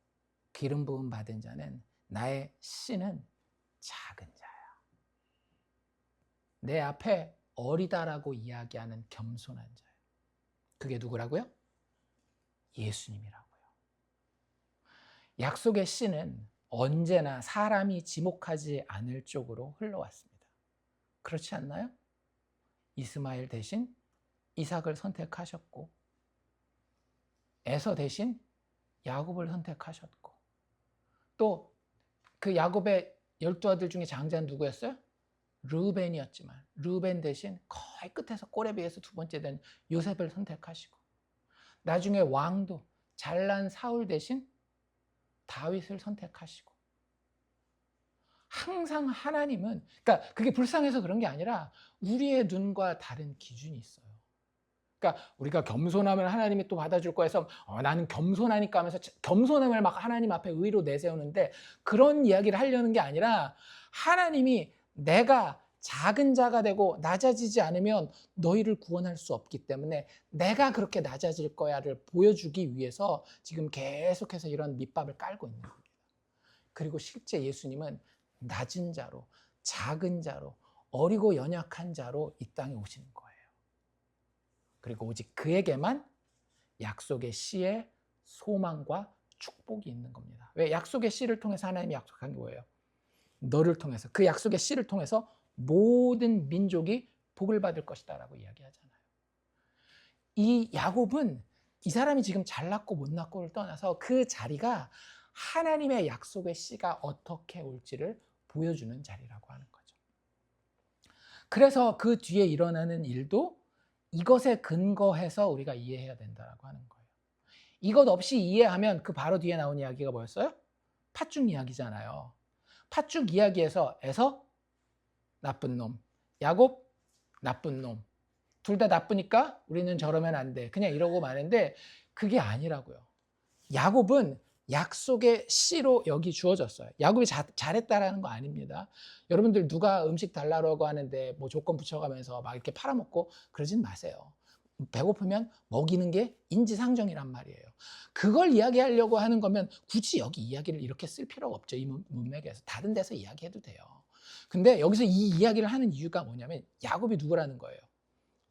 기름 부음 받은 자는 나의 씨는 작은 자야. 내 앞에 어리다라고 이야기하는 겸손한 자예요. 그게 누구라고요? 예수님이라고요. 약속의 씨는 언제나 사람이 지목하지 않을 쪽으로 흘러왔습니다. 그렇지 않나요? 이스마엘 대신 이삭을 선택하셨고, 에서 대신 야곱을 선택하셨고, 또 그 야곱의 12아들 중에 장자는 누구였어요? 르우벤이었지만 르우벤 대신 거의 끝에서 꼬레비에서 두 번째 된 요셉을 선택하시고, 나중에 왕도 잘난 사울 대신 다윗을 선택하시고, 항상 하나님은, 그러니까 그게 불쌍해서 그런 게 아니라 우리의 눈과 다른 기준이 있어요. 그러니까 우리가 겸손하면 하나님이 또 받아줄 거야 해서 나는 겸손하니까 하면서 겸손함을 막 하나님 앞에 의로 내세우는데, 그런 이야기를 하려는 게 아니라 하나님이 내가 작은 자가 되고 낮아지지 않으면 너희를 구원할 수 없기 때문에 내가 그렇게 낮아질 거야를 보여주기 위해서 지금 계속해서 이런 밑밥을 깔고 있는 겁니다. 그리고 실제 예수님은 낮은 자로, 작은 자로, 어리고 연약한 자로 이 땅에 오시는 거예요. 그리고 오직 그에게만 약속의 씨의 소망과 축복이 있는 겁니다. 왜? 약속의 씨를 통해서 하나님이 약속한 게 뭐예요? 너를 통해서, 그 약속의 씨를 통해서 모든 민족이 복을 받을 것이다 라고 이야기하잖아요. 이 야곱은 이 사람이 지금 잘났고 못났고를 떠나서 그 자리가 하나님의 약속의 씨가 어떻게 올지를 보여주는 자리라고 하는 거죠. 그래서 그 뒤에 일어나는 일도 이것에 근거해서 우리가 이해해야 된다고 하는 거예요. 이것 없이 이해하면 그 바로 뒤에 나온 이야기가 뭐였어요? 팥죽 이야기잖아요. 팥죽 이야기에서 에서 나쁜 놈, 야곱 나쁜 놈, 둘 다 나쁘니까 우리는 저러면 안 돼, 그냥 이러고 마는데 그게 아니라고요. 야곱은 약속의 씨로 여기 주어졌어요. 야곱이 잘했다라는 거 아닙니다. 여러분들 누가 음식 달라고 하는데 뭐 조건 붙여가면서 막 이렇게 팔아먹고 그러진 마세요. 배고프면 먹이는 게 인지상정이란 말이에요. 그걸 이야기하려고 하는 거면 굳이 여기 이야기를 이렇게 쓸 필요가 없죠. 이 문맥에서 다른 데서 이야기해도 돼요. 근데 여기서 이 이야기를 하는 이유가 뭐냐면 야곱이 누구라는 거예요?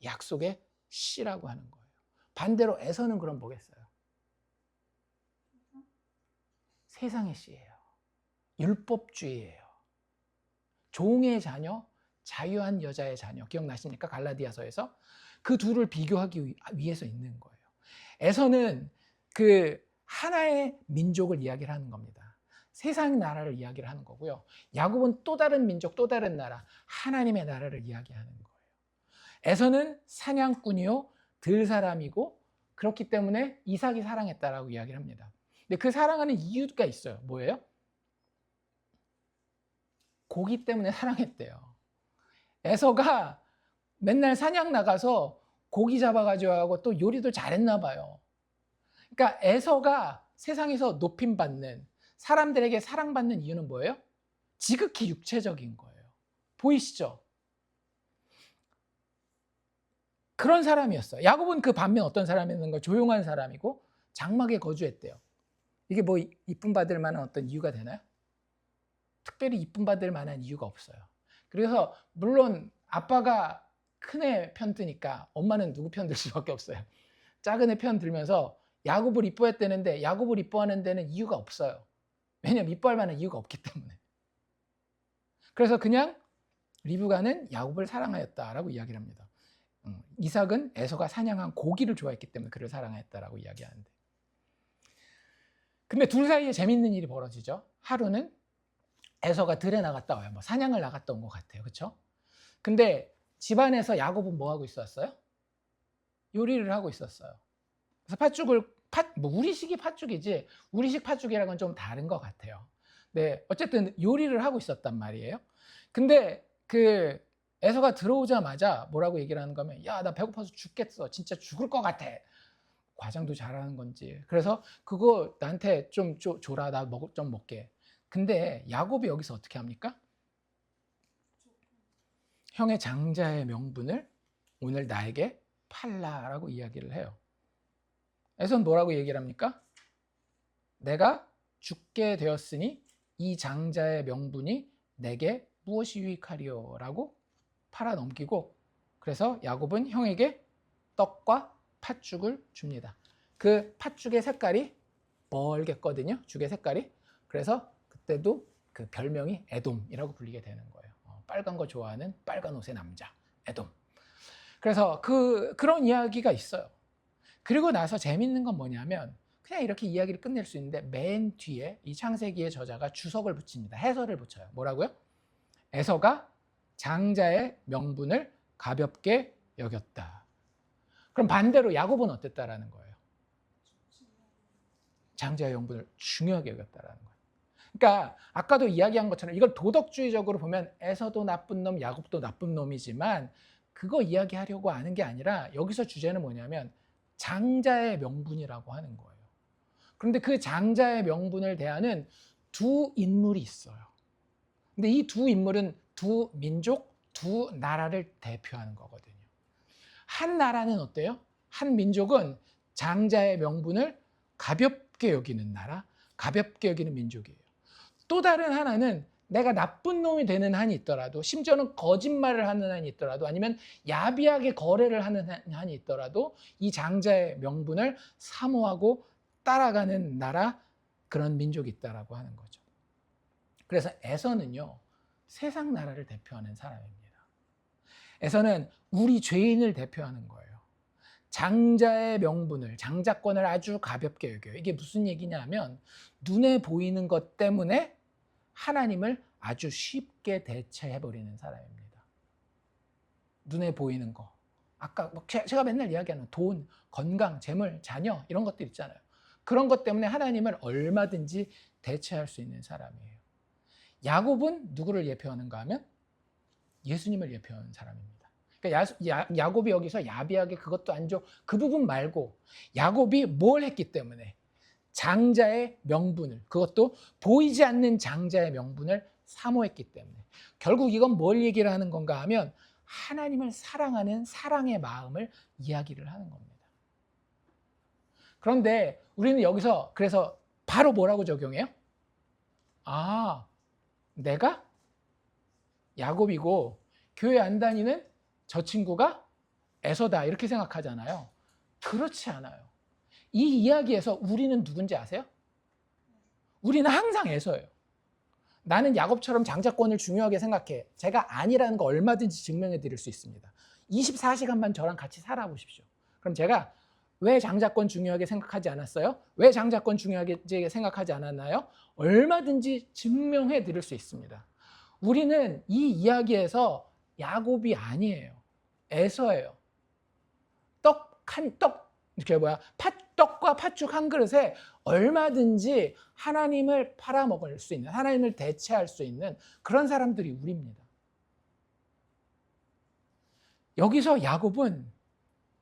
약속의 씨라고 하는 거예요. 반대로 에서는 그럼 뭐겠어요? 세상의 씨예요. 율법주의예요. 종의 자녀, 자유한 여자의 자녀. 기억나십니까? 갈라디아서에서 그 둘을 비교하기 위해서 있는 거예요. 에서는 그 하나의 민족을 이야기를 하는 겁니다. 세상 나라를 이야기를 하는 거고요. 야곱은 또 다른 민족, 또 다른 나라, 하나님의 나라를 이야기하는 거예요. 에서는 사냥꾼이요, 들사람이고, 그렇기 때문에 이삭이 사랑했다라고 이야기를 합니다. 근데 그 사랑하는 이유가 있어요. 뭐예요? 고기 때문에 사랑했대요. 에서가 맨날 사냥 나가서 고기 잡아가지고 하고 또 요리도 잘했나 봐요. 그러니까 에서가 세상에서 높임받는, 사람들에게 사랑받는 이유는 뭐예요? 지극히 육체적인 거예요. 보이시죠? 그런 사람이었어요. 야곱은 그 반면 어떤 사람이었는가? 조용한 사람이고 장막에 거주했대요. 이게 뭐 이쁨 받을 만한 어떤 이유가 되나요? 특별히 이쁨 받을 만한 이유가 없어요. 그래서 물론 아빠가 큰 애 편 드니까 엄마는 누구 편 들 수밖에 없어요. 작은 애 편 들면서 야곱을 이뻐했다는데 야곱을 이뻐하는 데는 이유가 없어요. 왜냐면 이뻐할 만한 이유가 없기 때문에. 그래서 그냥 리브가는 야곱을 사랑하였다라고 이야기를 합니다. 이삭은 에서가 사냥한 고기를 좋아했기 때문에 그를 사랑했다라고 이야기하는데, 근데 둘 사이에 재밌는 일이 벌어지죠. 하루는 에서가 들에 나갔다 와요. 뭐 사냥을 나갔다 온 것 같아요. 그렇죠? 근데 집안에서 야곱은 뭐 하고 있었어요? 요리를 하고 있었어요. 그래서 뭐 우리식이 팥죽이지 우리식 팥죽이랑은 좀 다른 것 같아요. 네, 어쨌든 요리를 하고 있었단 말이에요. 근데 그 에서가 들어오자마자 뭐라고 얘기를 하는 거면, 야, 나 배고파서 죽겠어. 진짜 죽을 것 같아. 과장도 잘하는 건지. 그래서 그거 나한테 좀 줘라. 나 좀 먹게. 근데 야곱이 여기서 어떻게 합니까? 형의 장자의 명분을 오늘 나에게 팔라라고 이야기를 해요. 에서는 뭐라고 얘기를 합니까? 내가 죽게 되었으니 이 장자의 명분이 내게 무엇이 유익하리요? 라고 팔아 넘기고, 그래서 야곱은 형에게 떡과 팥죽을 줍니다. 그 팥죽의 색깔이 멀겠거든요. 죽의 색깔이. 그래서 그때도 그 별명이 에돔이라고 불리게 되는 거예요. 빨간 거 좋아하는 빨간 옷의 남자, 에돔. 그래서 그런 이야기가 있어요. 그리고 나서 재밌는 건 뭐냐면, 그냥 이렇게 이야기를 끝낼 수 있는데 맨 뒤에 이 창세기의 저자가 주석을 붙입니다. 해설을 붙여요. 뭐라고요? 에서가 장자의 명분을 가볍게 여겼다. 그럼 반대로 야곱은 어땠다라는 거예요? 장자의 명분을 중요하게 여겼다라는 거예요. 그러니까 아까도 이야기한 것처럼 이걸 도덕주의적으로 보면 에서도 나쁜 놈, 야곱도 나쁜 놈이지만 그거 이야기하려고 하는 게 아니라 여기서 주제는 뭐냐면 장자의 명분이라고 하는 거예요. 그런데 그 장자의 명분을 대하는 두 인물이 있어요. 근데 이 두 인물은 두 민족, 두 나라를 대표하는 거거든요. 한 나라는 어때요? 한 민족은 장자의 명분을 가볍게 여기는 나라, 가볍게 여기는 민족이에요. 또 다른 하나는 내가 나쁜 놈이 되는 한이 있더라도, 심지어는 거짓말을 하는 한이 있더라도, 아니면 야비하게 거래를 하는 한이 있더라도 이 장자의 명분을 사모하고 따라가는 나라, 그런 민족이 있다라고 하는 거죠. 그래서 에서는요, 세상 나라를 대표하는 사람입니다. 에서는 우리 죄인을 대표하는 거예요. 장자의 명분을, 장자권을 아주 가볍게 여겨요. 이게 무슨 얘기냐면 눈에 보이는 것 때문에 하나님을 아주 쉽게 대체해버리는 사람입니다. 눈에 보이는 거. 아까 제가 맨날 이야기하는 돈, 건강, 재물, 자녀 이런 것들 있잖아요. 그런 것 때문에 하나님을 얼마든지 대체할 수 있는 사람이에요. 야곱은 누구를 예표하는가 하면 예수님을 예표하는 사람입니다. 그러니까 야곱이 여기서 야비하게 그것도 안 줘. 그 부분 말고 야곱이 뭘 했기 때문에 장자의 명분을, 그것도 보이지 않는 장자의 명분을 사모했기 때문에, 결국 이건 뭘 얘기를 하는 건가 하면 하나님을 사랑하는 사랑의 마음을 이야기를 하는 겁니다. 그런데 우리는 여기서 그래서 바로 뭐라고 적용해요? 아, 내가 야곱이고 교회 안 다니는 저 친구가 에서다, 이렇게 생각하잖아요. 그렇지 않아요. 이 이야기에서 우리는 누군지 아세요? 우리는 항상 에서예요. 나는 야곱처럼 장자권을 중요하게 생각해. 제가 아니라는 거 얼마든지 증명해 드릴 수 있습니다. 24시간만 저랑 같이 살아보십시오. 그럼 제가 왜 장자권 중요하게 생각하지 않았어요? 왜 장자권 중요하게 생각하지 않았나요? 얼마든지 증명해 드릴 수 있습니다. 우리는 이 이야기에서 야곱이 아니에요. 에서예요. 떡과 팥죽 한 그릇에 얼마든지 하나님을 팔아먹을 수 있는, 하나님을 대체할 수 있는 그런 사람들이 우리입니다. 여기서 야곱은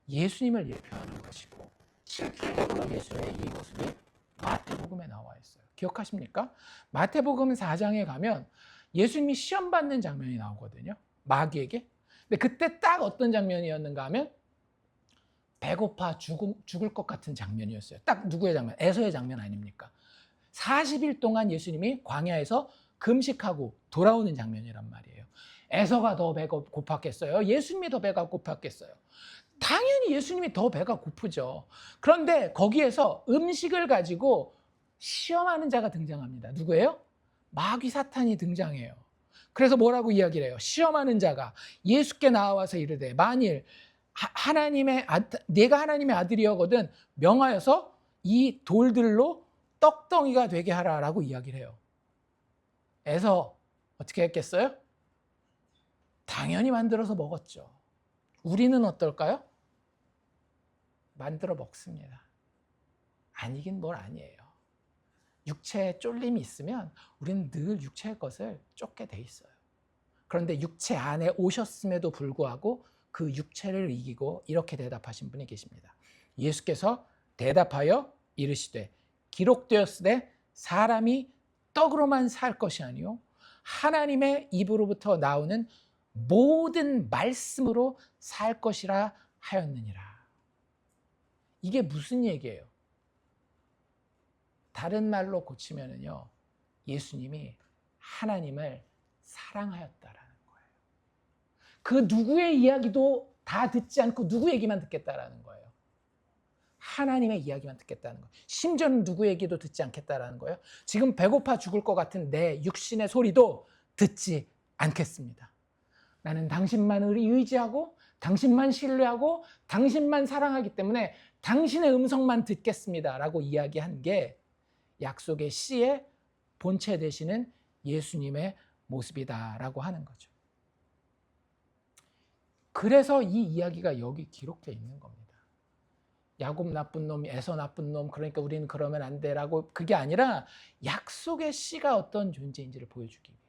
예수님을 예표하는 것이고, 실질적으로 예수의 이 모습이 마태복음에 나와 있어요. 기억하십니까? 마태복음 4장에 가면 예수님이 시험 받는 장면이 나오거든요. 마귀에게. 근데 그때 딱 어떤 장면이었는가 하면 배고파 죽을 것 같은 장면이었어요. 딱 누구의 장면? 에서의 장면 아닙니까? 40일 동안 예수님이 광야에서 금식하고 돌아오는 장면이란 말이에요. 에서가 더 배가 고팠겠어요? 예수님이 더 배가 고팠겠어요? 당연히 예수님이 더 배가 고프죠. 그런데 거기에서 음식을 가지고 시험하는 자가 등장합니다. 누구예요? 마귀 사탄이 등장해요. 그래서 뭐라고 이야기를 해요? 시험하는 자가 예수께 나와서 이르되 만일 내가 하나님의 아들이거든 명하여서 이 돌들로 떡덩이가 되게 하라라고 이야기를 해요. 에서 어떻게 했겠어요? 당연히 만들어서 먹었죠. 우리는 어떨까요? 만들어 먹습니다. 아니긴 뭘 아니에요. 육체에 쫄림이 있으면 우리는 늘 육체의 것을 쫓게 돼 있어요. 그런데 육체 안에 오셨음에도 불구하고 그 육체를 이기고 이렇게 대답하신 분이 계십니다. 예수께서 대답하여 이르시되 기록되었으되 사람이 떡으로만 살 것이 아니요 하나님의 입으로부터 나오는 모든 말씀으로 살 것이라 하였느니라. 이게 무슨 얘기예요? 다른 말로 고치면은요, 예수님이 하나님을 사랑하였다라는 거예요. 그 누구의 이야기도 다 듣지 않고 누구 얘기만 듣겠다라는 거예요. 하나님의 이야기만 듣겠다는 거예요. 심지어는 누구 얘기도 듣지 않겠다라는 거예요. 지금 배고파 죽을 것 같은 내 육신의 소리도 듣지 않겠습니다. 나는 당신만을 의지하고 당신만 신뢰하고 당신만 사랑하기 때문에 당신의 음성만 듣겠습니다 라고 이야기한 게 약속의 씨의 본체 되시는 예수님의 모습이다라고 하는 거죠. 그래서 이 이야기가 여기 기록되어 있는 겁니다. 야곱 나쁜 놈, 에서 나쁜 놈, 그러니까 우리는 그러면 안 돼라고, 그게 아니라 약속의 씨가 어떤 존재인지를 보여주기 위해.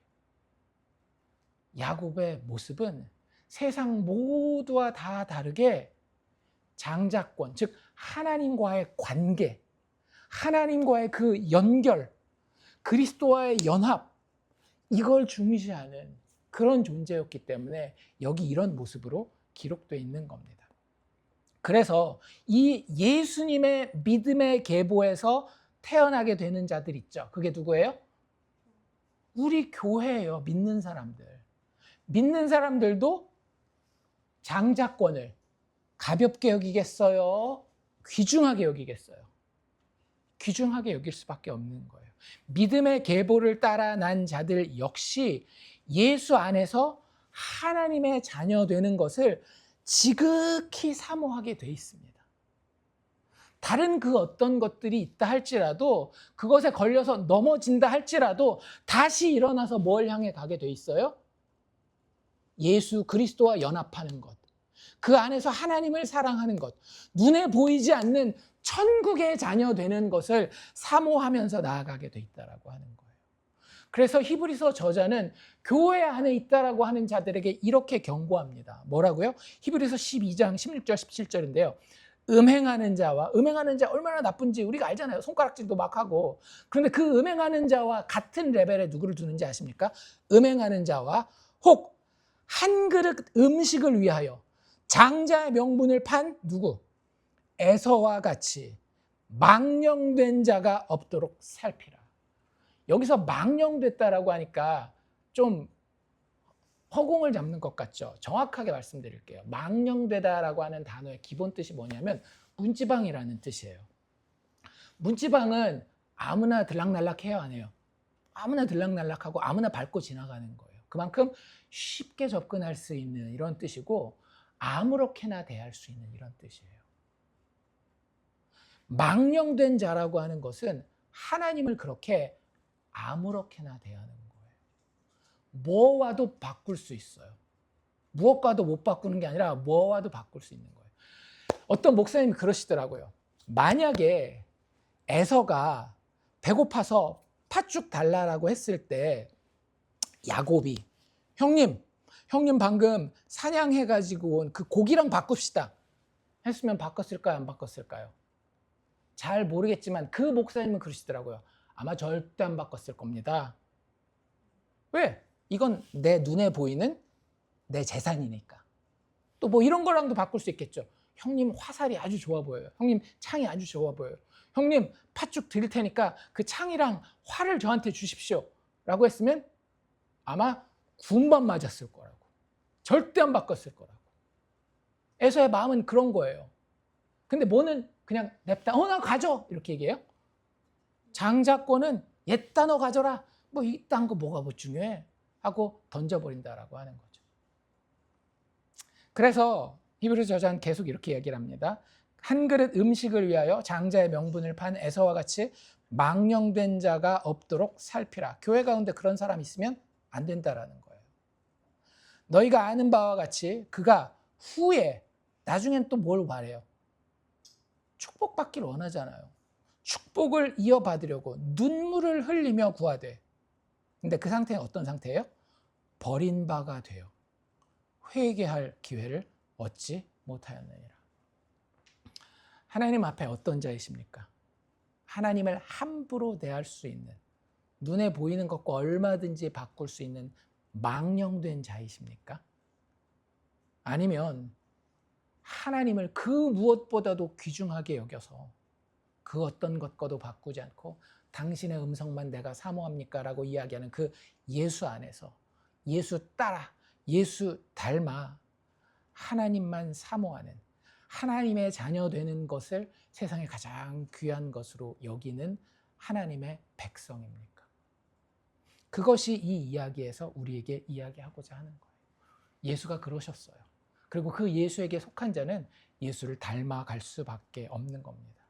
야곱의 모습은 세상 모두와 다 다르게 장자권, 즉 하나님과의 관계, 하나님과의 그 연결, 그리스도와의 연합, 이걸 중시하는 그런 존재였기 때문에 여기 이런 모습으로 기록되어 있는 겁니다. 그래서 이 예수님의 믿음의 계보에서 태어나게 되는 자들 있죠. 그게 누구예요? 우리 교회예요. 믿는 사람들. 믿는 사람들도 장자권을 가볍게 여기겠어요? 귀중하게 여기겠어요? 귀중하게 여길 수밖에 없는 거예요. 믿음의 계보를 따라 난 자들 역시 예수 안에서 하나님의 자녀 되는 것을 지극히 사모하게 돼 있습니다. 다른 그 어떤 것들이 있다 할지라도, 그것에 걸려서 넘어진다 할지라도 다시 일어나서 뭘 향해 가게 돼 있어요? 예수 그리스도와 연합하는 것, 그 안에서 하나님을 사랑하는 것, 눈에 보이지 않는 천국의 자녀 되는 것을 사모하면서 나아가게 돼 있다라고 하는 거예요. 그래서 히브리서 저자는 교회 안에 있다라고 하는 자들에게 이렇게 경고합니다. 뭐라고요? 히브리서 12장 16절 17절인데요. 음행하는 자와, 음행하는 자 얼마나 나쁜지 우리가 알잖아요. 손가락질도 막 하고. 그런데 그 음행하는 자와 같은 레벨에 누구를 두는지 아십니까? 음행하는 자와 혹 한 그릇 음식을 위하여 장자의 명분을 판 누구? 에서와 같이 망령된 자가 없도록 살피라. 여기서 망령됐다라고 하니까 좀 허공을 잡는 것 같죠. 정확하게 말씀드릴게요. 망령되다라고 하는 단어의 기본 뜻이 뭐냐면 문지방이라는 뜻이에요. 문지방은 아무나 들락날락해요, 안 해요? 아무나 들락날락하고 아무나 밟고 지나가는 거예요. 그만큼 쉽게 접근할 수 있는 이런 뜻이고 아무렇게나 대할 수 있는 이런 뜻이에요. 망령된 자라고 하는 것은 하나님을 그렇게 아무렇게나 대하는 거예요. 뭐와도 바꿀 수 있어요. 무엇과도 못 바꾸는 게 아니라 뭐와도 바꿀 수 있는 거예요. 어떤 목사님이 그러시더라고요. 만약에 에서가 배고파서 팥죽 달라라고 했을 때 야곱이 형님 방금 사냥해가지고 온 그 고기랑 바꿉시다 했으면 바꿨을까요? 안 바꿨을까요? 잘 모르겠지만 그 목사님은 그러시더라고요. 아마 절대 안 바꿨을 겁니다. 왜? 이건 내 눈에 보이는 내 재산이니까. 또 뭐 이런 거랑도 바꿀 수 있겠죠. 형님 화살이 아주 좋아 보여요. 형님 창이 아주 좋아 보여요. 형님 팥죽 드릴 테니까 그 창이랑 활을 저한테 주십시오 라고 했으면 아마 군밤 맞았을 거라고. 절대 안 바꿨을 거라고. 에서의 마음은 그런 거예요. 근데 뭐는 그냥 냅다 나 가져 이렇게 얘기해요. 장자권은 옛다 너 가져라. 뭐 이딴 거 뭐가 뭐 중요해 하고 던져버린다라고 하는 거죠. 그래서 히브리 저자는 계속 이렇게 얘기를 합니다. 한 그릇 음식을 위하여 장자의 명분을 판 에서와 같이 망령된 자가 없도록 살피라. 교회 가운데 그런 사람 있으면 안 된다라는 거예요. 너희가 아는 바와 같이 그가 후에 나중엔 또 뭘 말해요? 축복받기를 원하잖아요. 축복을 이어받으려고 눈물을 흘리며 구하되, 근데 그 상태는 어떤 상태예요? 버린 바가 되어 회개할 기회를 얻지 못하였느니라. 하나님 앞에 어떤 자이십니까? 하나님을 함부로 대할 수 있는, 눈에 보이는 것과 얼마든지 바꿀 수 있는 망령된 자이십니까? 아니면 하나님을 그 무엇보다도 귀중하게 여겨서 그 어떤 것과도 바꾸지 않고 당신의 음성만 내가 사모합니까? 라고 이야기하는 그 예수 안에서, 예수 따라 예수 닮아 하나님만 사모하는, 하나님의 자녀 되는 것을 세상에 가장 귀한 것으로 여기는 하나님의 백성입니까? 그것이 이 이야기에서 우리에게 이야기하고자 하는 거예요. 예수가 그러셨어요. 그리고 그 예수에게 속한 자는 예수를 닮아갈 수밖에 없는 겁니다.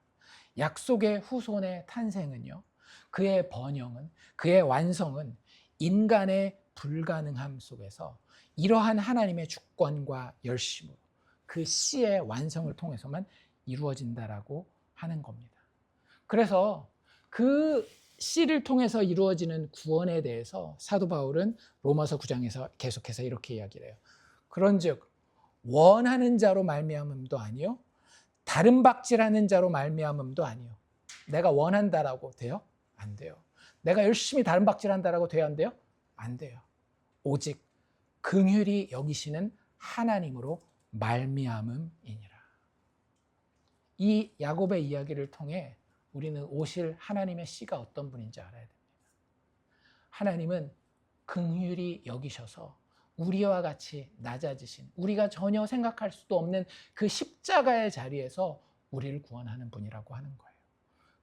약속의 후손의 탄생은요, 그의 번영은, 그의 완성은 인간의 불가능함 속에서 이러한 하나님의 주권과 열심으로 그 씨의 완성을 통해서만 이루어진다라고 하는 겁니다. 그래서 그 씨를 통해서 이루어지는 구원에 대해서 사도 바울은 로마서 9장에서 계속해서 이렇게 이야기를 해요. 그런즉 원하는 자로 말미암음도 아니요, 다른 박질하는 자로 말미암음도 아니요. 내가 원한다라고 돼요? 안 돼요. 내가 열심히 다른 박질한다라고 돼요? 안 돼요? 안 돼요. 오직 긍휼히 여기시는 하나님으로 말미암음이니라. 이 야곱의 이야기를 통해 우리는 오실 하나님의 씨가 어떤 분인지 알아야 됩니다. 하나님은 긍휼히 여기셔서 우리와 같이 낮아지신, 우리가 전혀 생각할 수도 없는 그 십자가의 자리에서 우리를 구원하는 분이라고 하는 거예요.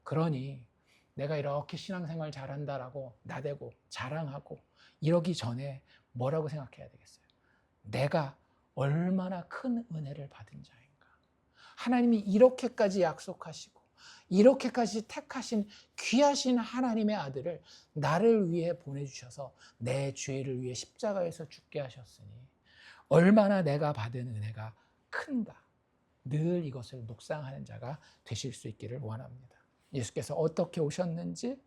그러니 내가 이렇게 신앙생활 잘한다라고 나대고 자랑하고 이러기 전에 뭐라고 생각해야 되겠어요? 내가 얼마나 큰 은혜를 받은 자인가. 하나님이 이렇게까지 약속하시고 이렇게까지 택하신 귀하신 하나님의 아들을 나를 위해 보내주셔서 내 죄를 위해 십자가에서 죽게 하셨으니 얼마나 내가 받은 은혜가 큰가. 늘 이것을 묵상하는 자가 되실 수 있기를 원합니다. 예수께서 어떻게 오셨는지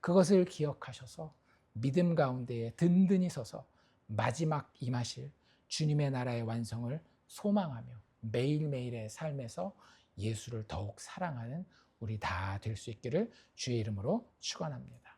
그것을 기억하셔서 믿음 가운데에 든든히 서서 마지막 임하실 주님의 나라의 완성을 소망하며 매일매일의 삶에서 예수를 더욱 사랑하는 우리 다 될 수 있기를 주의 이름으로 축원합니다.